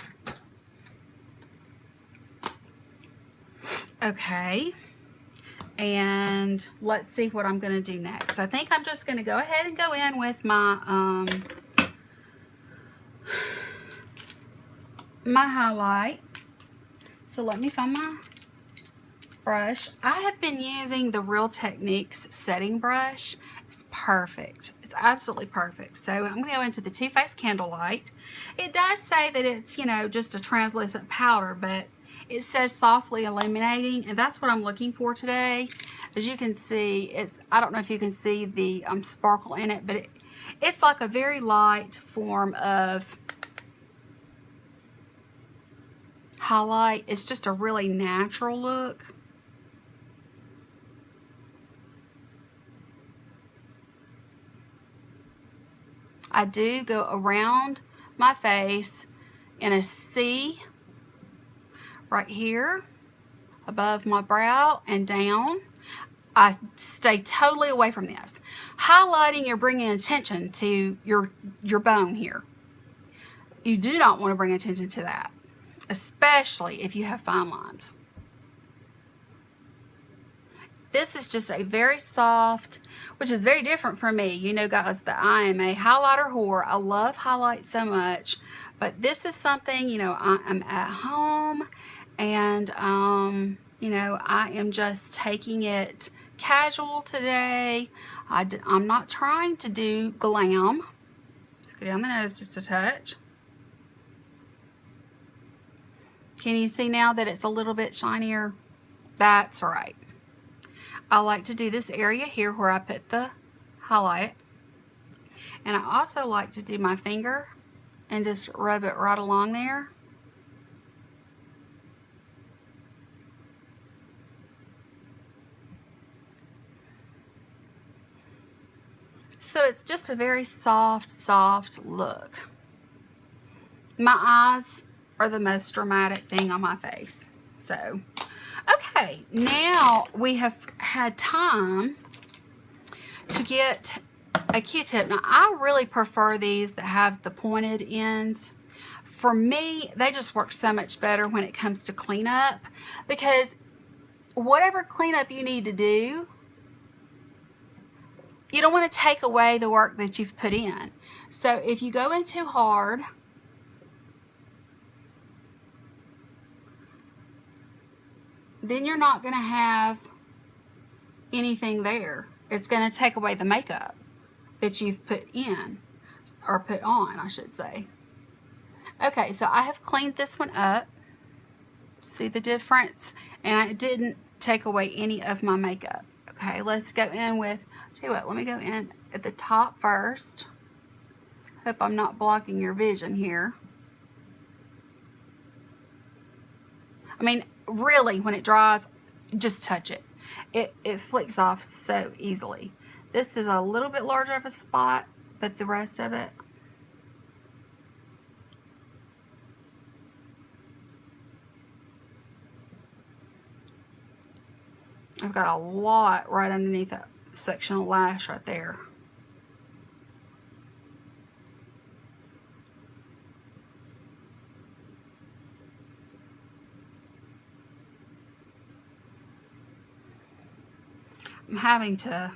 Okay. And let's see what I'm going to do next. I think I'm just going to go ahead and go in with my my highlight. So let me find my brush. I have been using the Real Techniques setting brush. It's perfect. It's absolutely perfect. So I'm going to go into the Too Faced Candlelight. It does say that it's, you know, just a translucent powder, but it says softly illuminating, and that's what I'm looking for today. As you can see, I don't know if you can see the sparkle in it, but it's like a very light form of highlight. It's just a really natural look. I do go around my face in a C right here above my brow and down. I stay totally away from this. Highlighting, you're bringing attention to your bone here. You do not want to bring attention to that, especially if you have fine lines. This is just a very soft, which is very different from me. You know, guys, that I am a highlighter whore. I love highlight so much, but this is something, you know, I'm at home and, you know, I am just taking it casual today. I'm not trying to do glam. Let's go down the nose just a touch. Can you see now that it's a little bit shinier? That's right. I like to do this area here where I put the highlight. And I also like to do my finger and just rub it right along there. So it's just a very soft look. My eyes are the most dramatic thing on my face. So, okay, now we have had time to get a Q-tip. Now, I really prefer these that have the pointed ends. For me, they just work so much better when it comes to cleanup, because whatever cleanup you need to do, you don't want to take away the work that you've put in. So if you go in too hard, then you're not going to have anything there. It's going to take away the makeup that you've put in, or put on, I should say. Okay, so I have cleaned this one up. See the difference? And I didn't take away any of my makeup. Okay, let's go in with, tell you what, let me go in at the top first. Hope I'm not blocking your vision here. I mean, really, when it dries, just touch it. It flicks off so easily. This is a little bit larger of a spot, but the rest of it, I've got a lot right underneath that section of lash right there. I'm having to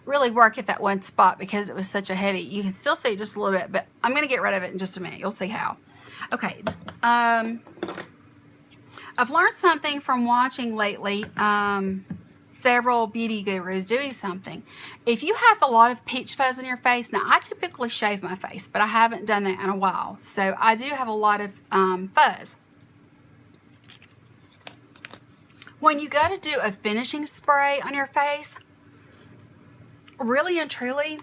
really work at that one spot because it was such a heavy. You can still see just a little bit, but I'm going to get rid of it in just a minute. You'll see how. Okay. I've learned something from watching lately. Several beauty gurus doing something. If you have a lot of peach fuzz in your face, now I typically shave my face, but I haven't done that in a while. So I do have a lot of fuzz. When you go to do a finishing spray on your face, really and truly,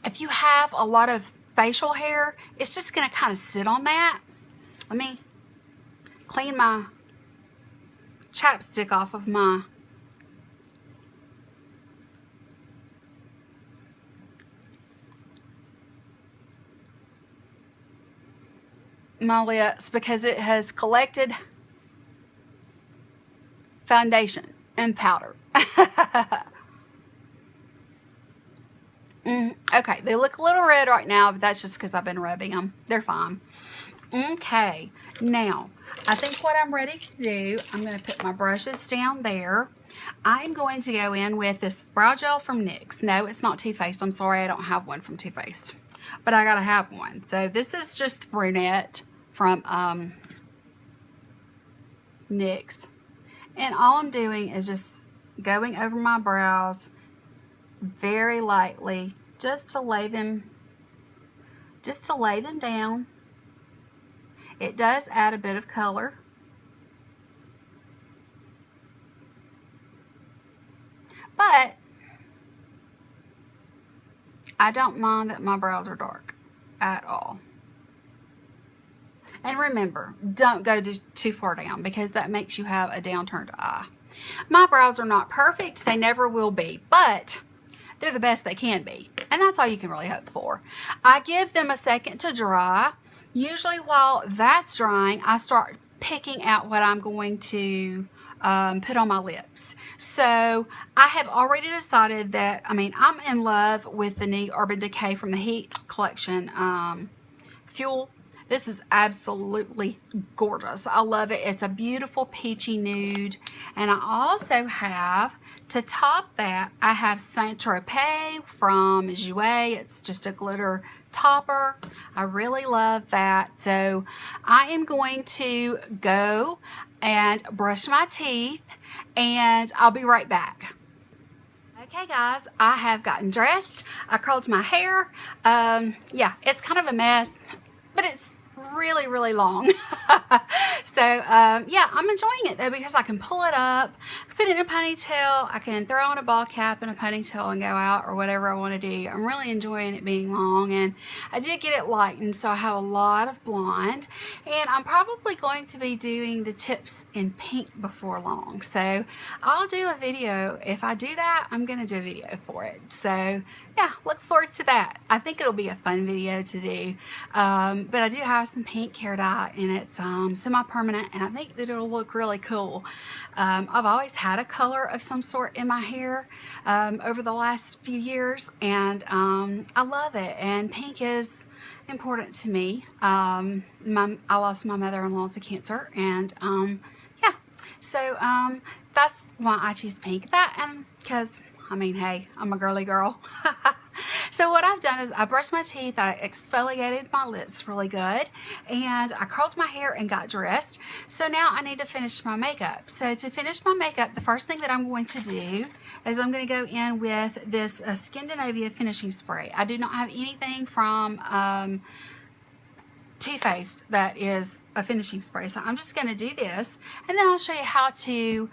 if you have a lot of facial hair, it's just going to kind of sit on that. Let me clean my chapstick off of my lips because it has collected foundation and powder. Okay, they look a little red right now, but that's just because I've been rubbing them. They're fine. Okay, now I think what I'm ready to do, I'm going to put my brushes down there. I'm going to go in with this brow gel from NYX. No, it's not Too Faced. I'm sorry, I don't have one from Too Faced, but I gotta have one. So this is just the brunette from NYX, and all I'm doing is just going over my brows very lightly, just to lay them down. It does add a bit of color, but I don't mind that my brows are dark at all. And remember, don't go too far down because that makes you have a downturned eye. My brows are not perfect. They never will be, but they're the best they can be. And that's all you can really hope for. I give them a second to dry. Usually while that's drying, I start picking out what I'm going to put on my lips. So I have already decided that, I'm in love with the new Urban Decay from the Heat collection Fuel. This is absolutely gorgeous. I love it. It's a beautiful peachy nude. And I also have, to top that, I have Saint Tropez from Jouer. It's just a glitter topper. I really love that. So I am going to go and brush my teeth, and I'll be right back. Okay guys, I have gotten dressed. I curled my hair. Yeah, it's kind of a mess, but it's really long. So yeah, I'm enjoying it though because I can pull it up, put it in a ponytail, I can throw on a ball cap and a ponytail and go out or whatever I want to do. I'm really enjoying it being long, and I did get it lightened, so I have a lot of blonde, and I'm probably going to be doing the tips in pink before long. So I'll do a video. If I do that, I'm going to do a video for it. So yeah, look forward to that. I think it'll be a fun video to do. But I do have some pink hair dye, and it's semi-permanent, and I think that it'll look really cool. I've always had a color of some sort in my hair over the last few years, and I love it, and pink is important to me. I lost my mother-in-law to cancer, and yeah, so that's why I choose pink. That, and because hey, I'm a girly girl. So what I've done is I brushed my teeth, I exfoliated my lips really good, and I curled my hair and got dressed. So now I need to finish my makeup. So to finish my makeup, the first thing that I'm going to do is I'm going to go in with this Skindinavia finishing spray. I do not have anything from Too Faced that is a finishing spray, so I'm just going to do this, and then I'll show you how to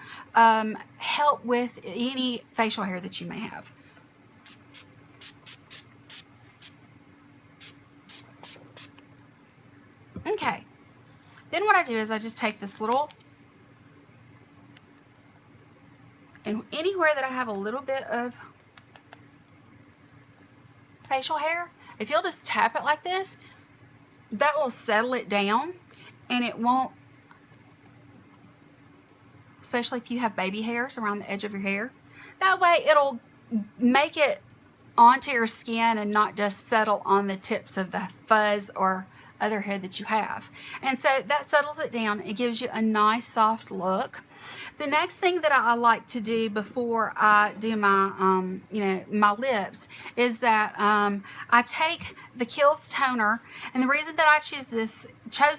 help with any facial hair that you may have. Okay, then what I do is I just take this little, and anywhere that I have a little bit of facial hair, if you'll just tap it like this, that will settle it down, and it won't especially if you have baby hairs around the edge of your hair. That way it'll make it onto your skin and not just settle on the tips of the fuzz or other hair that you have. And so that settles it down. It gives you a nice soft look. The next thing that I like to do before I do my my lips is that I take the Kiehl's toner, and the reason that I chose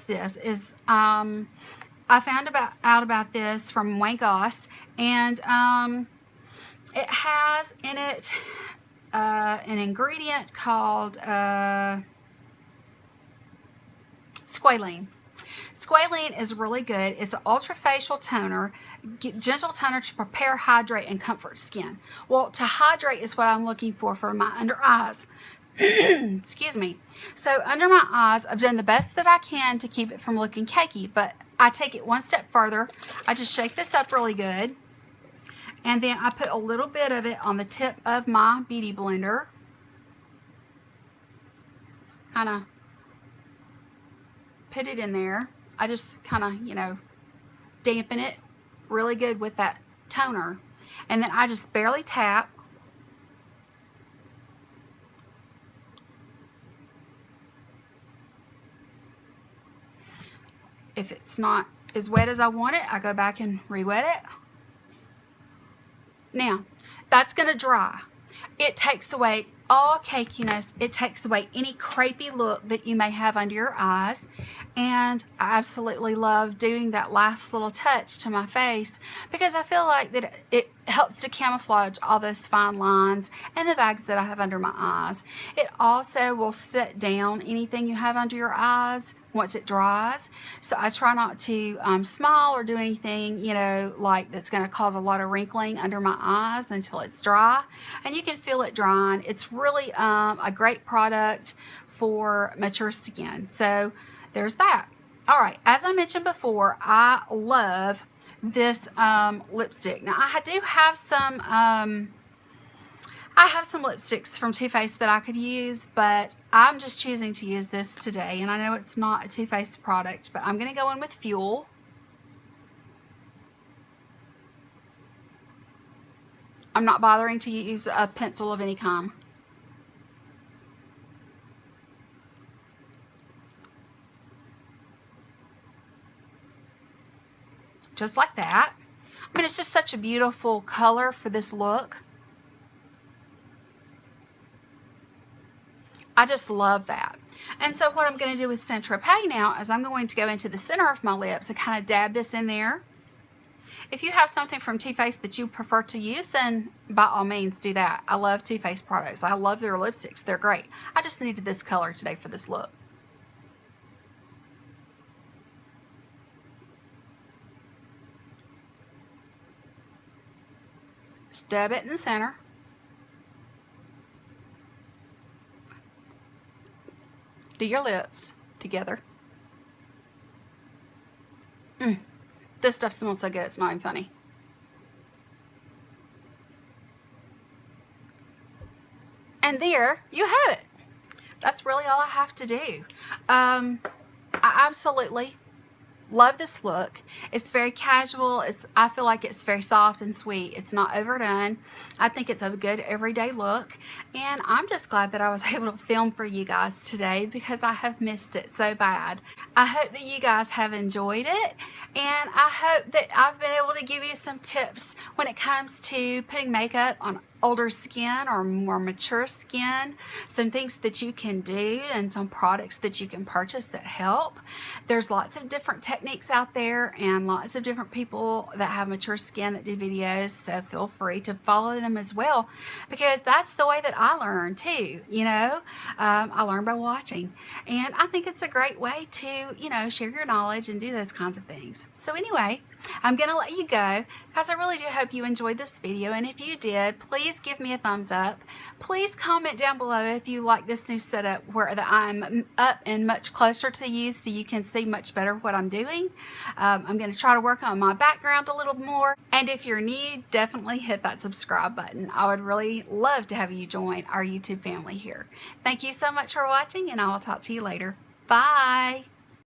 this is I found out about this from Wayne Goss, and it has in it an ingredient called squalene. Squalene is really good. It's an ultrafacial toner, gentle toner to prepare, hydrate, and comfort skin. Well, to hydrate is what I'm looking for my under eyes. Excuse me. So under my eyes, I've done the best that I can to keep it from looking cakey, but I take it one step further. I just shake this up really good, and then I put a little bit of it on the tip of my beauty blender. Kind of put it in there. I just kind of, dampen it really good with that toner. And then I just barely tap. If it's not as wet as I want it, I go back and re-wet it. Now, that's going to dry. It takes away all cakiness. It takes away any crepey look that you may have under your eyes. And I absolutely love doing that last little touch to my face because I feel like that it helps to camouflage all those fine lines and the bags that I have under my eyes. It also will set down anything you have under your eyes once it dries. So I try not to smile or do anything, like that's going to cause a lot of wrinkling under my eyes until it's dry. And you can feel it drying. It's really a great product for mature skin. So there's that. All right, as I mentioned before, I love this lipstick. Now I do have some lipsticks from Too Faced that I could use, but I'm just choosing to use this today. And I know it's not a Too Faced product, but I'm going to go in with Fuel. I'm not bothering to use a pencil of any kind. Just like that. I mean, it's just such a beautiful color for this look. I just love that. And so what I'm going to do with Saint-Tropez now is I'm going to go into the center of my lips and kind of dab this in there. If you have something from Too Faced that you prefer to use, then by all means do that. I love Too Faced products. I love their lipsticks. They're great. I just needed this color today for this look. Just dab it in the center. Do your lips together. This stuff smells so good, it's not even funny. And there you have it. That's really all I have to do. I absolutely love this look. It's very casual. I feel like it's very soft and sweet. It's not overdone. I think it's a good everyday look, and I'm just glad that I was able to film for you guys today because I have missed it so bad. I hope that you guys have enjoyed it, and I hope that I've been able to give you some tips when it comes to putting makeup on older skin or more mature skin, some things that you can do and some products that you can purchase that help. There's lots of different techniques out there and lots of different people that have mature skin that do videos, so feel free to follow them as well, because that's the way that I learn too. I learn by watching, and I think it's a great way to share your knowledge and do those kinds of things. So anyway, I'm gonna let you go because I really do hope you enjoyed this video, and if you did, please give me a thumbs up. Please comment down below if you like this new setup where I'm up and much closer to you so you can see much better what I'm doing. I'm going to try to work on my background a little more, and if you're new, definitely hit that subscribe button. I would really love to have you join our YouTube family here. Thank you so much for watching, and I will talk to you later. Bye!